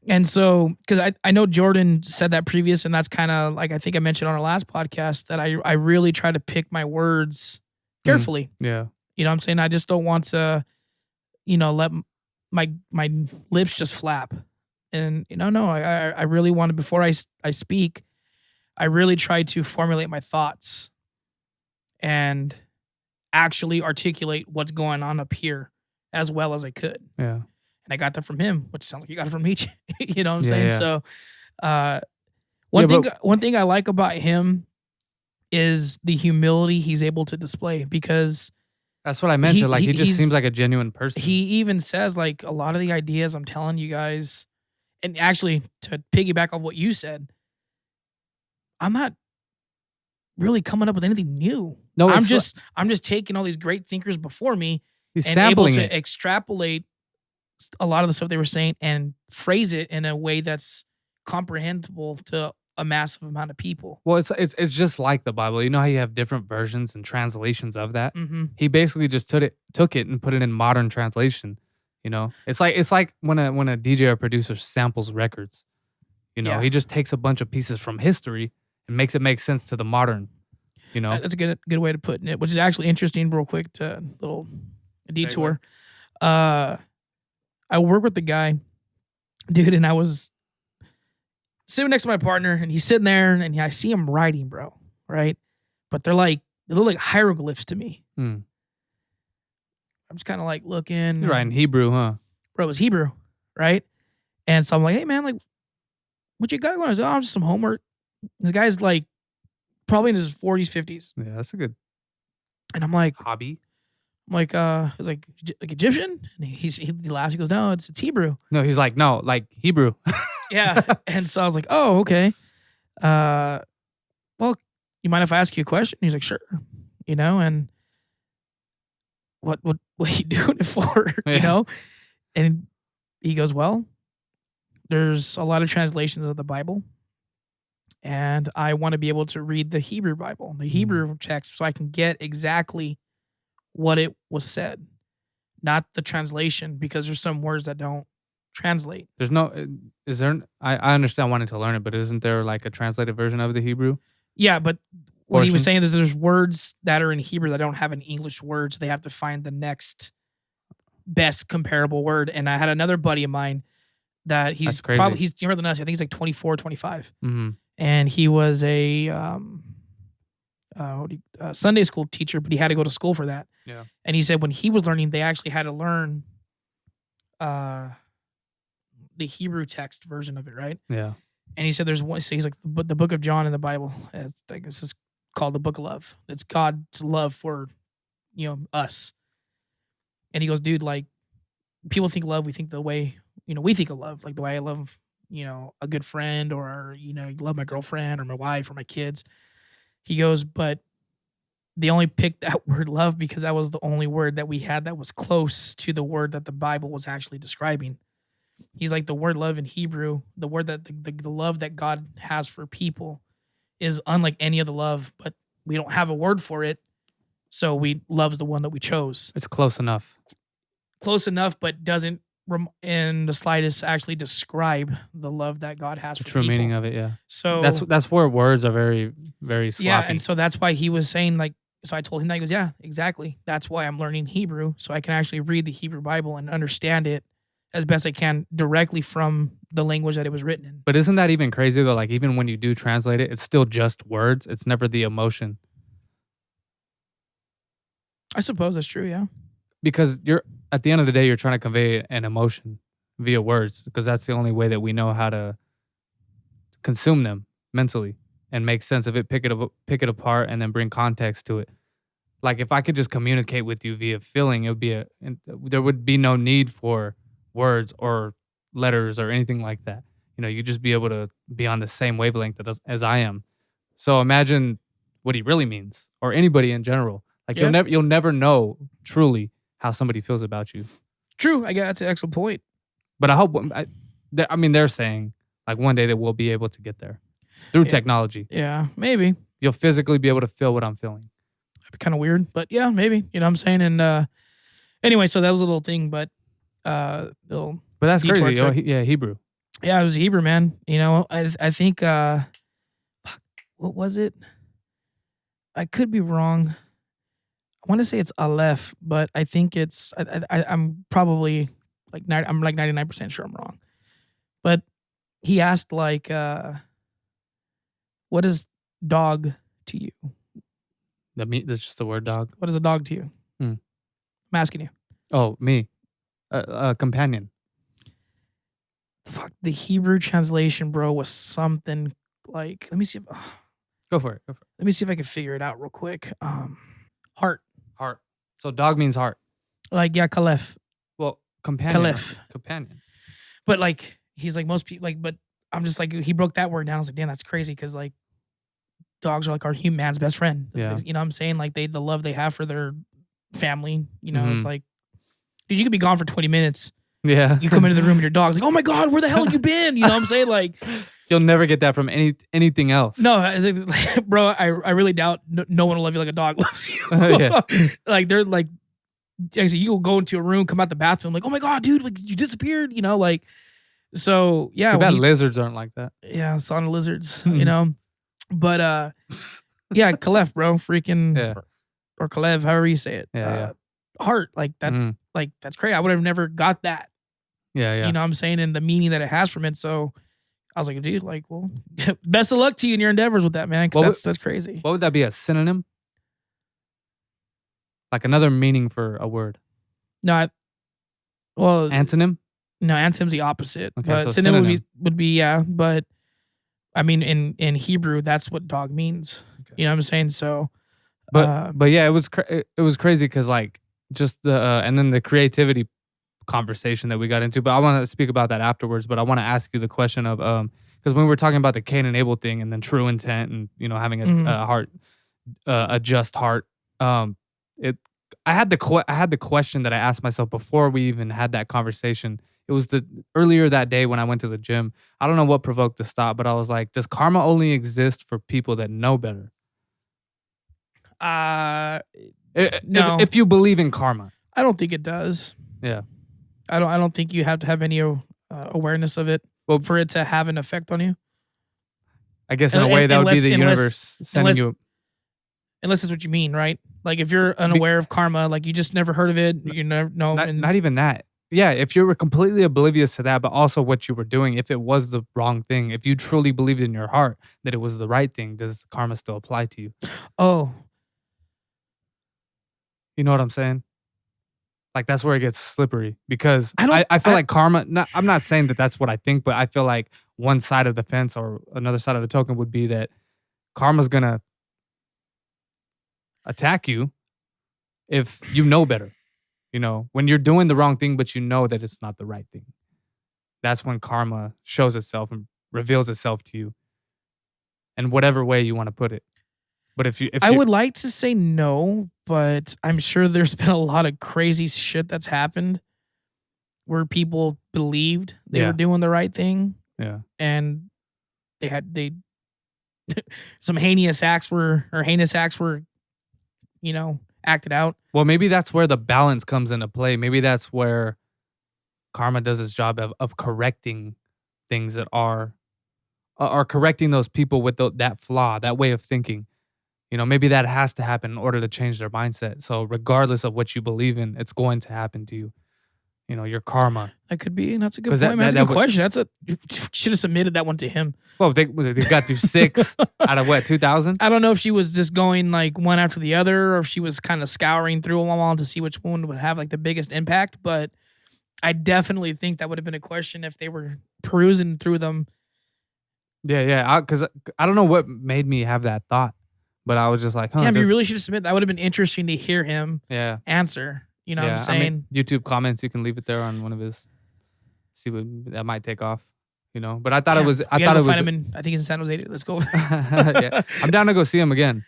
Speaker 3: and so, because I know Jordan said that previous, and that's kind of like I think I mentioned on our last podcast that I really try to pick my words carefully.
Speaker 2: Yeah.
Speaker 3: You know what I'm saying? I just don't want to, let my lips just flap. And no, I really want to, before I speak, I really try to formulate my thoughts and actually articulate what's going on up here as well as I could.
Speaker 2: Yeah.
Speaker 3: And I got that from him, which sounds like you got it from me. You know what I'm saying?
Speaker 2: Yeah.
Speaker 3: So one thing I like about him is the humility he's able to display, because
Speaker 2: that's what I mentioned. He just seems like a genuine person.
Speaker 3: He even says, like, a lot of the ideas I'm telling you guys, and actually to piggyback on what you said, I'm not really coming up with anything new.
Speaker 2: No,
Speaker 3: I'm just taking all these great thinkers before me
Speaker 2: he's
Speaker 3: and able
Speaker 2: sampling
Speaker 3: to
Speaker 2: it.
Speaker 3: extrapolate a lot of the stuff they were saying and phrase it in a way that's comprehensible to a massive amount of people.
Speaker 2: Well, it's just like the Bible. You know how you have different versions and translations of that?
Speaker 3: Mm-hmm.
Speaker 2: He basically just took it and put it in modern translation. It's like when a DJ or producer samples records. He just takes a bunch of pieces from history and makes it make sense to the modern.
Speaker 3: That's a good way to put it, which is actually interesting. Real quick, to little detour. I work with the guy, dude, and I was sitting next to my partner, and he's sitting there, and I see him writing, bro, right? But they look like hieroglyphs to me. I'm just kind of like looking.
Speaker 2: He's writing Hebrew, huh?
Speaker 3: Bro, it was Hebrew, right? And so I'm like, hey, man, like, what you got going? I was like, oh, just some homework. This guy's like probably in his 40s, 50s.
Speaker 2: Yeah, that's a good
Speaker 3: And I'm like,
Speaker 2: hobby.
Speaker 3: I'm like, it's like Egyptian? And he laughs. He goes, no, it's Hebrew.
Speaker 2: No, he's like, no, like Hebrew.
Speaker 3: Yeah. And so I was like, oh, okay. Well, you mind if I ask you a question? He's like, sure. And what are you doing it for?
Speaker 2: Yeah.
Speaker 3: And he goes, well, there's a lot of translations of the Bible, and I want to be able to read the Hebrew Bible, the Hebrew text, so I can get exactly what it was said, not the translation, because there's some words that don't translate.
Speaker 2: There's no, is there? I understand wanting to learn it, but isn't there like a translated version of the Hebrew?
Speaker 3: Yeah, but what he was saying is there's words that are in Hebrew that don't have an English word, so they have to find the next best comparable word. And I had another buddy of mine that he's probably, he's younger than us. I think he's like 24, 25.
Speaker 2: Mm-hmm.
Speaker 3: And he was a Sunday school teacher, but he had to go to school for that.
Speaker 2: Yeah. And
Speaker 3: he said when he was learning, they actually had to learn the Hebrew text version of it, right?
Speaker 2: Yeah.
Speaker 3: And he said there's one, so he's like, the book of John in the Bible, I guess it's called the book of love. It's God's love for, us. And he goes, dude, like, people think love, we think the way, we think of love, like the way I love, a good friend, or, love my girlfriend or my wife or my kids. He goes, but they only picked that word love because that was the only word that we had that was close to the word that the Bible was actually describing. He's like, the word love in Hebrew, the word that the love that God has for people is unlike any other love, but we don't have a word for it. So love's the one that we chose.
Speaker 2: It's close enough.
Speaker 3: Close enough, but doesn't in the slightest actually describe the love that God has for
Speaker 2: the true
Speaker 3: people.
Speaker 2: Meaning of it, yeah.
Speaker 3: So
Speaker 2: that's where words are very, very sloppy.
Speaker 3: Yeah, and so that's why he was saying, like, so I told him that. He goes, yeah, exactly. That's why I'm learning Hebrew, so I can actually read the Hebrew Bible and understand it as best I can directly from the language that it was written in.
Speaker 2: But isn't that even crazy though? Like, even when you do translate it, it's still just words. It's never the emotion.
Speaker 3: I suppose that's true, yeah.
Speaker 2: Because at the end of the day, you're trying to convey an emotion via words, because that's the only way that we know how to consume them mentally and make sense of it, pick it apart, and then bring context to it. Like, if I could just communicate with you via feeling, there would be no need for words or letters or anything like that. You'd just be able to be on the same wavelength as I am. So imagine what he really means, or anybody in general. Like,
Speaker 3: yeah.
Speaker 2: you'll never know truly how somebody feels about you.
Speaker 3: True. I guess that's an excellent point.
Speaker 2: But I hope, they're saying like one day that we'll be able to get there through technology.
Speaker 3: Yeah, maybe.
Speaker 2: You'll physically be able to feel what I'm feeling.
Speaker 3: That'd be kind of weird, but yeah, maybe. You know what I'm saying? And anyway, so that was a little thing, but little
Speaker 2: But that's
Speaker 3: detour
Speaker 2: crazy.
Speaker 3: took-
Speaker 2: Yeah, Hebrew.
Speaker 3: Yeah, it was Hebrew, man. You know, I think fuck, what was it? I could be wrong. I want to say it's Aleph, but I think it's I'm probably I'm like 99% sure I'm wrong. But he asked like what is dog to you?
Speaker 2: That's just the word dog.
Speaker 3: What is a dog to you?
Speaker 2: Hmm.
Speaker 3: I'm asking you.
Speaker 2: Oh, me. A companion.
Speaker 3: Fuck, the Hebrew translation, bro, was something like, let me see if
Speaker 2: Go for it.
Speaker 3: let me see if I can figure it out real quick. Heart.
Speaker 2: Heart. So dog means heart.
Speaker 3: Like, yeah, Kalef.
Speaker 2: Well, companion.
Speaker 3: Kalef.
Speaker 2: Companion.
Speaker 3: But like, he's like most people, like, but I'm just like, he broke that word down. I was like, damn, that's crazy. Cause like, dogs are like our man's best friend.
Speaker 2: Yeah.
Speaker 3: You know what I'm saying? Like, the love they have for their family, you know, it's
Speaker 2: Mhm.
Speaker 3: like, dude, you could be gone for 20 minutes.
Speaker 2: Yeah.
Speaker 3: You come into the room and your dog's like, oh my God, where the hell have you been? You know what I'm saying? Like,
Speaker 2: You'll never get that from anything else.
Speaker 3: no, I think, like, bro, I really doubt no one will love you like a dog loves you.
Speaker 2: Yeah.
Speaker 3: Like, they're like I said, you will go into a room, come out the bathroom, like, oh my God, dude, like you disappeared, you know, like, so yeah.
Speaker 2: Too
Speaker 3: when
Speaker 2: bad
Speaker 3: he-
Speaker 2: lizards aren't like that.
Speaker 3: yeah, sauna lizards, you know, but yeah, Kalef, bro, freaking,
Speaker 2: Yeah.
Speaker 3: or Kalev, however you say it.
Speaker 2: Yeah,
Speaker 3: Heart, like that's like that's crazy. I would have never got that.
Speaker 2: Yeah.
Speaker 3: You know what I'm saying? And the meaning that it has from it. So I was like, dude, like, well, best of luck to you in your endeavors with that, man.
Speaker 2: What
Speaker 3: Because that's crazy.
Speaker 2: What would that be? A synonym? Like another meaning for a word?
Speaker 3: Not well.
Speaker 2: Antonym?
Speaker 3: No, antonym's the opposite.
Speaker 2: Okay,
Speaker 3: But
Speaker 2: so
Speaker 3: synonym
Speaker 2: synonym.
Speaker 3: would be yeah. But I mean, in Hebrew, that's what dog means.
Speaker 2: Okay.
Speaker 3: You know what I'm saying? So,
Speaker 2: But yeah, it was crazy because like just the and then the creativity conversation that we got into. But I want to speak about that afterwards. But I want to ask you the question of because when we were talking about the Cain and Abel thing and then true intent and having a heart, a just heart, I had the question that I asked myself before we even had that conversation. It was earlier that day when I went to the gym. I don't know what provoked the stop, but I was like, does karma only exist for people that know better?
Speaker 3: no,
Speaker 2: If you believe in karma.
Speaker 3: I don't think it does.
Speaker 2: Yeah.
Speaker 3: I don't think you have to have any awareness of it for it to have an effect on you.
Speaker 2: I guess in a way that would be the
Speaker 3: unless-
Speaker 2: universe sending you.
Speaker 3: Unless that's what you mean, right? Like if you're unaware of karma, like you just never heard of it, you never know.
Speaker 2: Not even that. Yeah, if you were completely oblivious to that, but also what you were doing, if it was the wrong thing, if you truly believed in your heart that it was the right thing, does karma still apply to you?
Speaker 3: Oh,
Speaker 2: You know what I'm saying? Like that's where it gets slippery because
Speaker 3: I
Speaker 2: I feel like karma. I'm not saying that that's what I think, but I feel like one side of the fence or another side of the token would be that karma's gonna attack you if you know better. When you're doing the wrong thing, but you know that it's not the right thing. That's when karma shows itself and reveals itself to you in whatever way you want to put it. But if
Speaker 3: I would like to say no, but I'm sure there's been a lot of crazy shit that's happened where people believed they were doing the right thing.
Speaker 2: Yeah.
Speaker 3: And they some heinous acts were acted out.
Speaker 2: Well, maybe that's where the balance comes into play. Maybe that's where karma does its job of correcting things that are correcting those people with that flaw, that way of thinking. Maybe that has to happen in order to change their mindset. So regardless of what you believe in, it's going to happen to you. Your karma.
Speaker 3: That could be. That's a good
Speaker 2: 'Cause
Speaker 3: point, man. That's a
Speaker 2: that
Speaker 3: good question. You should have submitted that one to him.
Speaker 2: Well, they got through 6 out of what, 2,000?
Speaker 3: I don't know if she was just going like one after the other, or if she was kind of scouring through them all to see which one would have like the biggest impact. But I definitely think that would have been a question if they were perusing through them.
Speaker 2: Yeah. Because I don't know what made me have that thought, but I was just like,
Speaker 3: Damn, you really should have submitted. That would have been interesting to hear him
Speaker 2: Yeah.
Speaker 3: answer. You know what I'm saying?
Speaker 2: I mean, YouTube comments, you can leave it there on one of his. See what that might take off. But I thought it was. I thought it was.
Speaker 3: Find him I think he's in San Jose. Let's go.
Speaker 2: Yeah, I'm down to go see him again.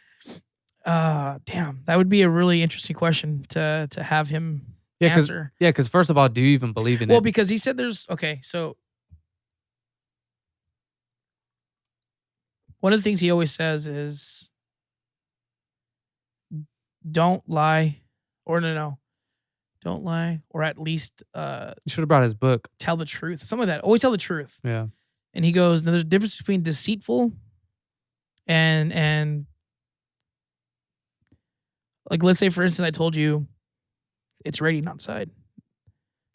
Speaker 3: Damn, that would be a really interesting question to have him answer.
Speaker 2: Because first of all, do you even believe in it?
Speaker 3: Well, because he said there's so one of the things he always says is don't lie, or no, don't lie, or at least
Speaker 2: You should have brought his book.
Speaker 3: tell the truth. Something like that. Always tell the truth.
Speaker 2: Yeah.
Speaker 3: And he goes, now there's a difference between deceitful and like, let's say for instance, I told you it's raining outside,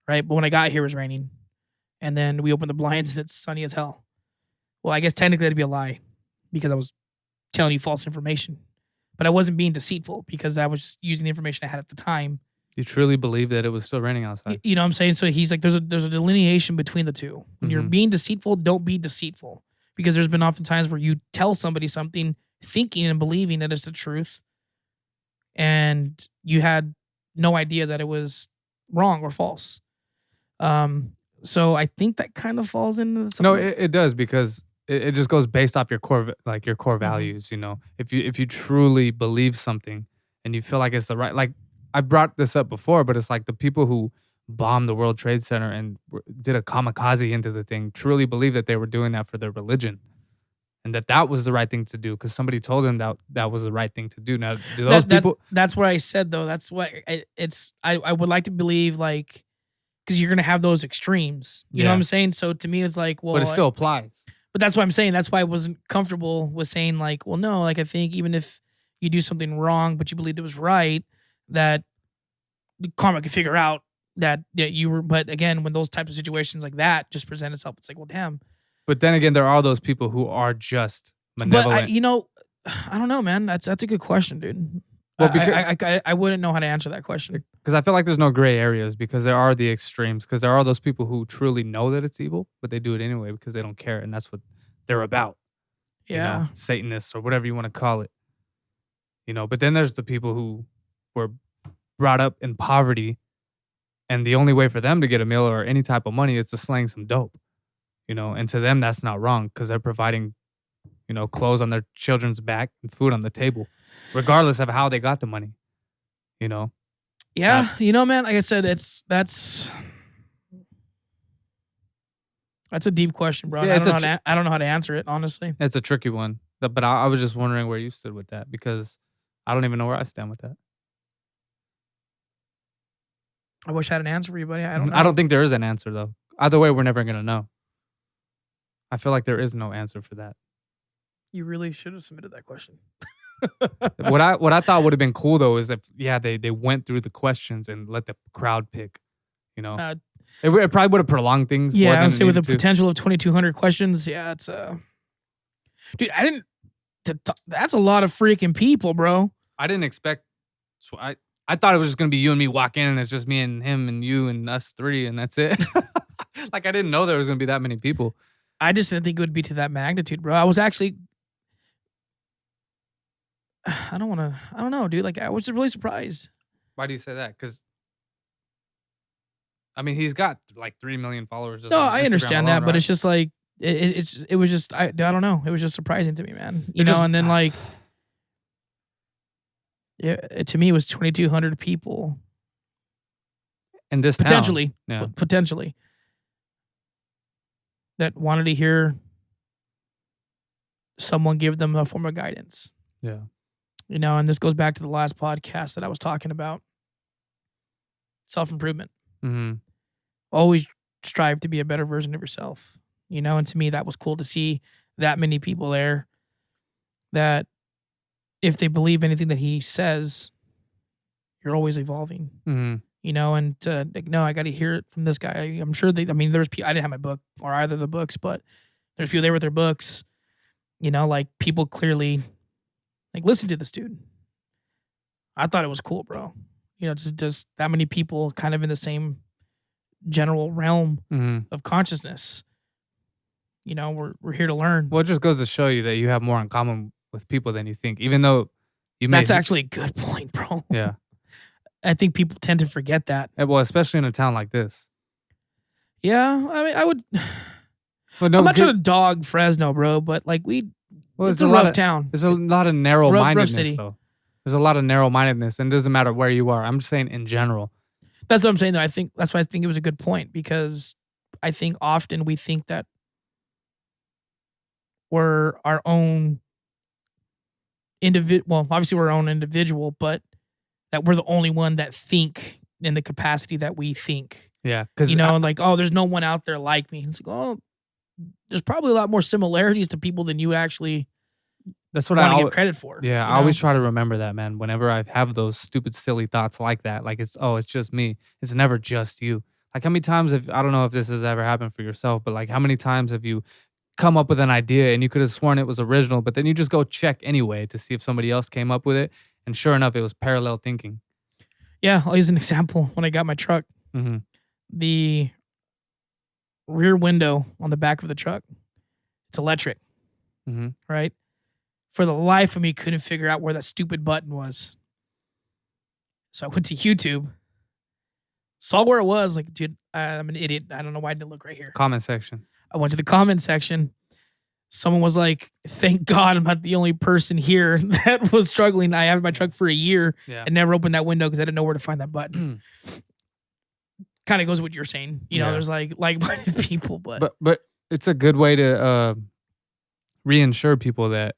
Speaker 3: right? But when I got here, it was raining, and then we opened the blinds and it's sunny as hell. Well, I guess technically that'd be a lie because I was telling you false information, but I wasn't being deceitful because I was just using the information I had at the time.
Speaker 2: You truly believe that it was still raining outside.
Speaker 3: You know what I'm saying? So he's like, there's a delineation between the two. When you're being deceitful, don't be deceitful, because there's been often times where you tell somebody something thinking and believing that it's the truth, and you had no idea that it was wrong or false. So I think that kind of falls into something.
Speaker 2: No, it does, because it just goes based off your core values. You know, if you truly believe something and you feel like it's the right, like I brought this up before, but it's like the people who bombed the World Trade Center and did a kamikaze into the thing truly believe that they were doing that for their religion, and that was the right thing to do because somebody told them that was the right thing to do. Now, do those people?
Speaker 3: That's what I said though. That's what I would like to believe, like, because you're gonna have those extremes. You know what I'm saying? So to me, it's like, well,
Speaker 2: but it still applies.
Speaker 3: But that's what I'm saying. That's why I wasn't comfortable with saying like, well, no, like I think even if you do something wrong, but you believed it was right, that karma could figure out that you were. But again, when those types of situations like that just present itself, it's like, well, damn.
Speaker 2: But then again, there are those people who are just malevolent.
Speaker 3: But I don't know, man. That's a good question, dude.
Speaker 2: Well,
Speaker 3: because I wouldn't know how to answer that question.
Speaker 2: Because I feel like there's no gray areas, because there are the extremes, because there are those people who truly know that it's evil, but they do it anyway because they don't care, and that's what they're about.
Speaker 3: Yeah.
Speaker 2: You know, Satanists or whatever you want to call it. You know, but then there's the people who were brought up in poverty, and the only way for them to get a meal or any type of money is to slang some dope. You know, and to them that's not wrong because they're providing, you know, clothes on their children's back and food on the table, regardless of how they got the money. You know.
Speaker 3: Yeah, you know, man. Like I said, that's a deep question, bro.
Speaker 2: Yeah,
Speaker 3: I don't know how to answer it, honestly.
Speaker 2: It's a tricky one, but I was just wondering where you stood with that, because I don't even know where I stand with that.
Speaker 3: I wish I had an answer for you, buddy. I don't know.
Speaker 2: I don't think there is an answer though. Either way, we're never gonna know. I feel like there is no answer for that.
Speaker 3: You really should have submitted that question.
Speaker 2: What I thought would have been cool though is if they went through the questions and let the crowd pick. You know, it probably would have prolonged things.
Speaker 3: Yeah,
Speaker 2: more than
Speaker 3: I would say with a
Speaker 2: to.
Speaker 3: potential of 2,200 questions. Yeah, it's dude. That's a lot of freaking people, bro.
Speaker 2: I didn't expect. So I thought it was just gonna be you and me walking in, and it's just me and him and you and us three, and that's it. Like I didn't know there was gonna be that many people.
Speaker 3: I just didn't think it would be to that magnitude, bro. I was actually. I don't know, dude. Like, I was just really surprised.
Speaker 2: Why do you say that? Because, I mean, he's got like 3 million followers.
Speaker 3: No, I understand that, but it's just like, it was just, I don't know. It was just surprising to me, man. You know, and then like, yeah, to me, it was 2,200 people.
Speaker 2: In this
Speaker 3: potentially,
Speaker 2: town. Yeah.
Speaker 3: Potentially, that wanted to hear someone give them a form of guidance.
Speaker 2: Yeah.
Speaker 3: You know, and this goes back to the last podcast that I was talking about. Self-improvement.
Speaker 2: Mm-hmm.
Speaker 3: Always strive to be a better version of yourself. You know, and to me, that was cool to see that many people there that if they believe anything that he says, you're always evolving.
Speaker 2: Mm-hmm.
Speaker 3: You know, and like, no, I got to hear it from this guy. I'm sure there's people, I didn't have my book or either of the books, but there's people there with their books. You know, like people clearly... Like, listen to this dude. I thought it was cool, bro. You know, just that many people kind of in the same general realm of consciousness. You know, we're here to learn.
Speaker 2: Well, it just goes to show you that you have more in common with people than you think, even though you may...
Speaker 3: That's actually a good point, bro.
Speaker 2: Yeah.
Speaker 3: I think people tend to forget that.
Speaker 2: Well, especially in a town like this.
Speaker 3: Yeah, I mean, I would...
Speaker 2: Well, no,
Speaker 3: I'm not trying to dog Fresno, bro, but like it's a rough town.
Speaker 2: There's a lot of narrow-mindedness,
Speaker 3: rough city.
Speaker 2: though. There's a lot of narrow-mindedness, and it doesn't matter where you are. I'm just saying in general.
Speaker 3: That's what I'm saying, though. I think that's why I think it was a good point, because I think often we think that we're our own individual. Well, obviously we're our own individual, but that we're the only one that think in the capacity that we think.
Speaker 2: Yeah, because
Speaker 3: You know, like, oh, there's no one out there like me. It's like, oh, there's probably a lot more similarities to people than you actually
Speaker 2: that's what
Speaker 3: want to
Speaker 2: I
Speaker 3: give credit for.
Speaker 2: Yeah,
Speaker 3: you
Speaker 2: I always
Speaker 3: know?
Speaker 2: try to remember that, man. Whenever I have those stupid, silly thoughts like that, like it's just me. It's never just you. Like how many times have I don't know if this has ever happened for yourself, but like how many times have you come up with an idea and you could have sworn it was original, but then you just go check anyway to see if somebody else came up with it, and sure enough, it was parallel thinking.
Speaker 3: Yeah, I'll use an example. When I got my truck,
Speaker 2: Mm-hmm.
Speaker 3: the rear window on the back of the truck, it's electric,
Speaker 2: Mm-hmm.
Speaker 3: right? For the life of me, couldn't figure out where that stupid button was. So I went to YouTube, saw where it was. Like, dude, I'm an idiot. I don't know why I didn't look right here.
Speaker 2: Comment section.
Speaker 3: I went to the comment section. Someone was like, "Thank God I'm not the only person here that was struggling. I had my truck for a year
Speaker 2: Yeah.
Speaker 3: and never opened that window because I didn't know where to find that button." Kind of goes with what you're saying. You know,
Speaker 2: Yeah.
Speaker 3: there's like-minded people, but
Speaker 2: But it's a good way to reassure people that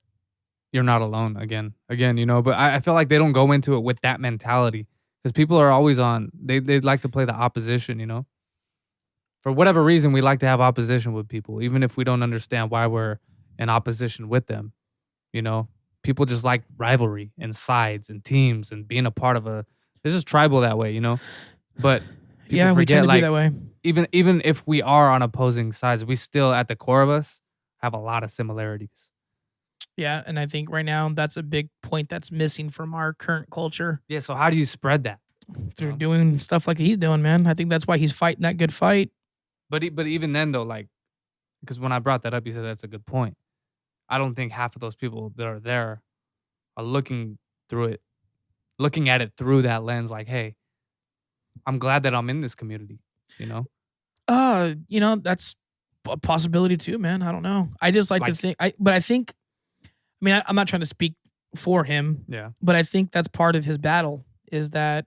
Speaker 2: you're not alone again, you know, but I feel like they don't go into it with that mentality because people are always they'd like to play the opposition, you know, for whatever reason, we like to have opposition with people, even if we don't understand why we're in opposition with them, you know, people just like rivalry and sides and teams and being a part of they're just tribal that way, you know, but people
Speaker 3: yeah, we
Speaker 2: forget
Speaker 3: tend to
Speaker 2: like,
Speaker 3: be that way.
Speaker 2: even if we are on opposing sides, we still at the core of us have a lot of similarities.
Speaker 3: Yeah, and I think right now that's a big point that's missing from our current culture
Speaker 2: Yeah, so how do you spread that?
Speaker 3: through
Speaker 2: Yeah.
Speaker 3: doing stuff like he's doing, man. I think that's why he's fighting that good fight.
Speaker 2: But even then though, like, because when I brought that up, you said that's a good point. I don't think half of those people that are there are looking at it through that lens. Like, hey, I'm glad that I'm in this community. You know,
Speaker 3: You know, that's a possibility too, man. I don't know. I just like to
Speaker 2: Like-
Speaker 3: think I'm not trying to speak for him,
Speaker 2: yeah,
Speaker 3: but I think that's part of his battle is that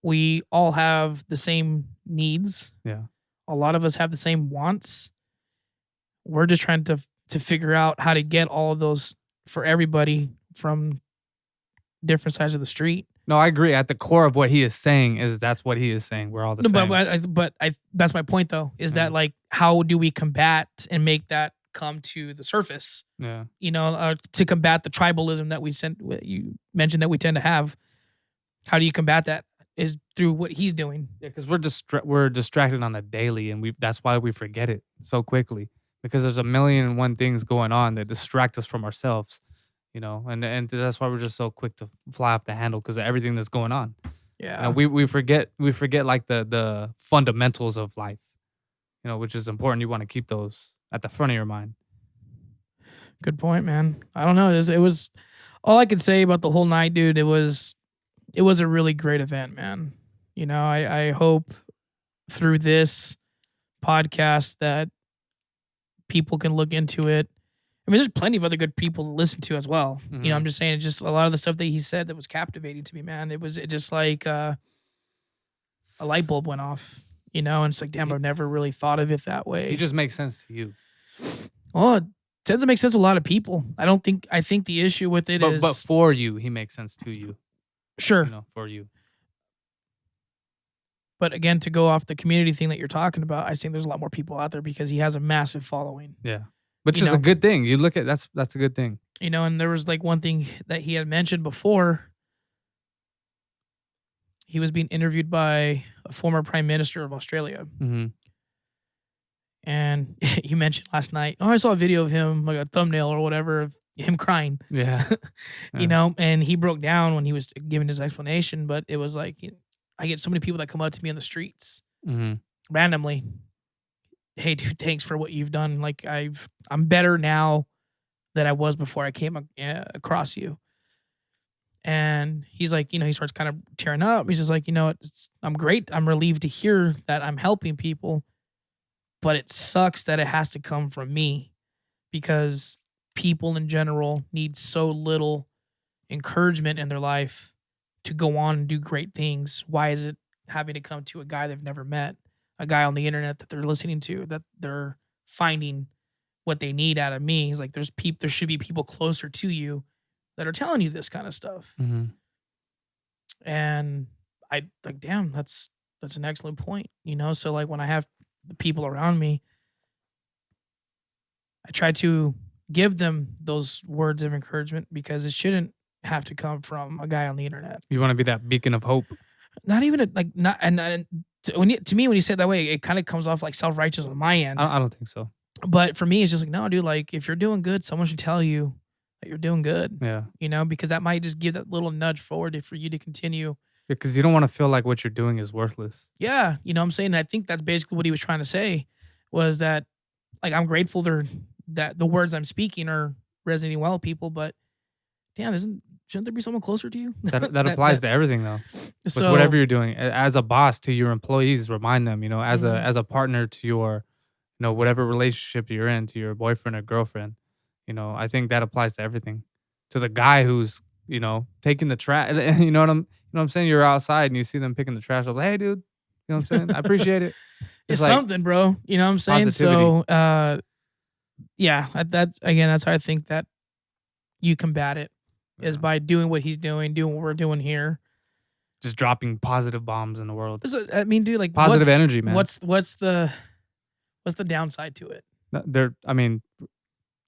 Speaker 3: we all have the same needs.
Speaker 2: yeah,
Speaker 3: A lot of us have the same wants. We're just trying to figure out how to get all of those for everybody from different sides of the street.
Speaker 2: No, I agree. At the core of what he is saying that's what he is saying. We're all the
Speaker 3: No,
Speaker 2: same.
Speaker 3: but that's my point though, is that like how do we combat and make that come to the surface?
Speaker 2: Yeah,
Speaker 3: You know, to combat the tribalism that you mentioned that we tend to have. How do you combat that? Is through what he's doing.
Speaker 2: yeah, because we're distracted on a daily, and that's why we forget it so quickly because there's a million and one things going on that distract us from ourselves. You know, and that's why we're just so quick to fly off the handle because of everything that's going on.
Speaker 3: Yeah.
Speaker 2: You know, we forget like the fundamentals of life, you know, which is important. You want to keep those at the front of your mind.
Speaker 3: Good point, man. I don't know. It was all I could say about the whole night, dude. It was a really great event, man. You know, I hope through this podcast that people can look into it. I mean, there's plenty of other good people to listen to as well. You know,
Speaker 2: Mhm.
Speaker 3: I'm just saying, it's just a lot of the stuff that he said that was captivating to me, man. It just like a light bulb went off, you know, and it's like, damn, I've never really thought of it that way.
Speaker 2: It just makes sense to you.
Speaker 3: Well, it tends to make sense to a lot of people. I think the issue with it is,
Speaker 2: But for you, he makes sense to you.
Speaker 3: sure.
Speaker 2: You know, for you.
Speaker 3: But again, to go off the community thing that you're talking about, I think there's a lot more people out there because he has a massive following.
Speaker 2: Yeah, which
Speaker 3: You
Speaker 2: is a
Speaker 3: know.
Speaker 2: good thing. You look at that's a good thing.
Speaker 3: You know, and there was like one thing that he had mentioned before. He was being interviewed by a former prime minister of Australia.
Speaker 2: Mm-hmm.
Speaker 3: And he mentioned last night, I saw a video of him, like a thumbnail or whatever, of him crying,
Speaker 2: Yeah.
Speaker 3: you know, and he broke down when he was giving his explanation. But it was like, I get so many people that come up to me on the streets
Speaker 2: Mm-hmm.
Speaker 3: randomly. Hey, dude, thanks for what you've done. Like, I'm better now than I was before I came across you. And he's like, you know, he starts kind of tearing up. He's just like, you know, I'm great. I'm relieved to hear that I'm helping people, but it sucks that it has to come from me because people in general need so little encouragement in their life to go on and do great things. Why is it having to come to a guy they've never met, a guy on the internet that they're listening to, that they're finding what they need out of me? He's like, there should be people closer to you that are telling you this kind of stuff.
Speaker 2: Mm-hmm.
Speaker 3: And I like, damn, that's an excellent point, So like when I have the people around me, I try to give them those words of encouragement because it shouldn't have to come from a guy on the internet.
Speaker 2: You want to be that beacon of hope.
Speaker 3: Not even like not and to me when you say it that way, it kind of comes off like self-righteous on my end.
Speaker 2: I don't think so.
Speaker 3: But for me, it's just like, no, dude, like if you're doing good, someone should tell you that you're doing good.
Speaker 2: Yeah.
Speaker 3: Because that might just give that little nudge forward for you to continue.
Speaker 2: Because you don't want to feel like what you're doing is worthless.
Speaker 3: Yeah. You know what I'm saying? I think that's basically what he was trying to say was that, like, I'm grateful that the words I'm speaking are resonating well with people, but damn, shouldn't there be someone closer to you?
Speaker 2: That applies to everything though.
Speaker 3: So
Speaker 2: whatever you're doing, as a boss to your employees, remind them, as a partner to your, whatever relationship you're in, to your boyfriend or girlfriend, I think that applies to everything. To the guy who's, taking the trash, you know what I'm saying? You're outside and you see them picking the trash up. Like, hey, dude, you know what I'm saying? I appreciate it.
Speaker 3: It's
Speaker 2: like
Speaker 3: something, bro. You know what I'm saying?
Speaker 2: Positivity.
Speaker 3: So, yeah, that's how I think that you combat it is by doing what he's doing what we're doing here.
Speaker 2: Just dropping positive bombs in the world.
Speaker 3: I mean, dude, like
Speaker 2: positive energy, man.
Speaker 3: What's the downside to it?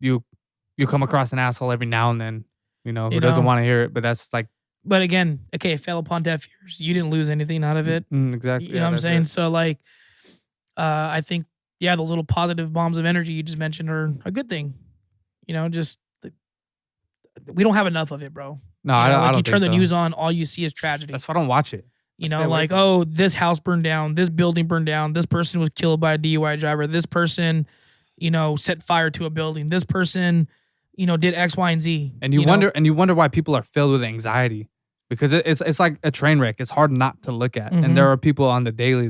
Speaker 2: You come across an asshole every now and then, who doesn't want to hear it, but that's like.
Speaker 3: But again, okay, it fell upon deaf ears. You didn't lose anything out of it.
Speaker 2: Exactly.
Speaker 3: You know what I'm saying? It. So like, I think, yeah, those little positive bombs of energy you just mentioned are a good thing. Just we don't have enough of it, bro.
Speaker 2: No, I don't.
Speaker 3: You
Speaker 2: think
Speaker 3: turn the
Speaker 2: so.
Speaker 3: news on, all you see is tragedy.
Speaker 2: That's why I don't watch it.
Speaker 3: Like, oh, this house burned down, this building burned down, this person was killed by a DUI driver, this person, set fire to a building, this person, did X, Y, and Z.
Speaker 2: And you wonder why people are filled with anxiety, because it's like a train wreck. It's hard not to look at. Mm-hmm. And there are people on the daily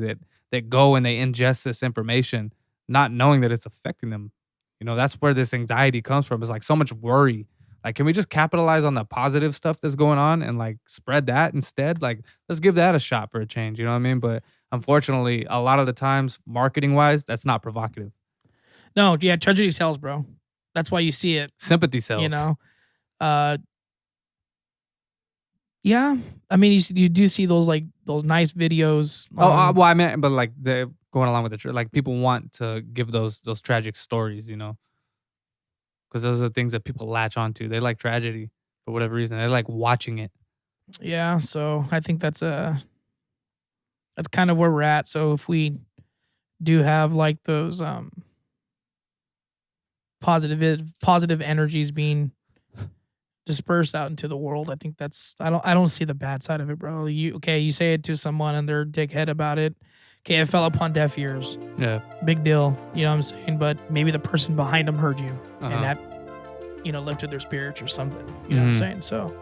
Speaker 2: that go and they ingest this information, not knowing that it's affecting them. That's where this anxiety comes from. It's like so much worry. Like, can we just capitalize on the positive stuff that's going on and like spread that instead? Like, let's give that a shot for a change. You know what I mean? But unfortunately, a lot of the times, marketing wise, that's not provocative.
Speaker 3: No, yeah, tragedy sells, bro. That's why you see it.
Speaker 2: Sympathy sells.
Speaker 3: Yeah. I mean, you do see those nice videos.
Speaker 2: Well, I meant, but like the going along with like people want to give those tragic stories, because those are the things that people latch onto. They like tragedy for whatever reason. They like watching it.
Speaker 3: Yeah, so I think that's kind of where we're at. So if we do have like those positive energies being dispersed out into the world, I think that's I don't see the bad side of it, bro. You say it to someone and they're a dickhead about it. Okay, it fell upon deaf ears.
Speaker 2: Yeah.
Speaker 3: Big deal. You know what I'm saying? But maybe the person behind them heard you and that, lifted their spirits or something. You know what I'm saying? So.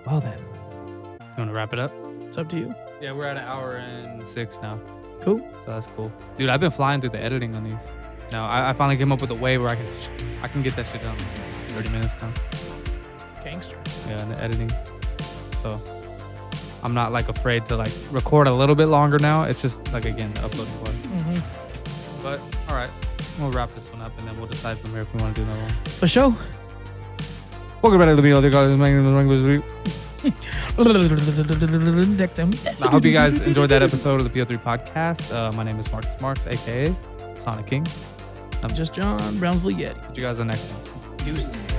Speaker 2: Well then. You want to wrap it up?
Speaker 3: It's up to you.
Speaker 2: Yeah, we're at 1 hour and 6 now.
Speaker 3: Cool.
Speaker 2: So that's cool. Dude, I've been flying through the editing on these. Now, I finally came up with a way where I can get that shit done in 30 minutes now.
Speaker 3: Gangster.
Speaker 2: Yeah, and the editing. So. I'm not like afraid to like record a little bit longer now. It's just like, again, the uploading part. Mm-hmm. But all right, we'll wrap this one up and then we'll decide from here if we want to do another one.
Speaker 3: For sure.
Speaker 2: Welcome back to the video. I hope you guys enjoyed that episode of the PO3 podcast. My name is Marcus, aka Sonic King.
Speaker 3: I'm just John Brownsville Yeti.
Speaker 2: See you guys on the next one.
Speaker 3: Deuces.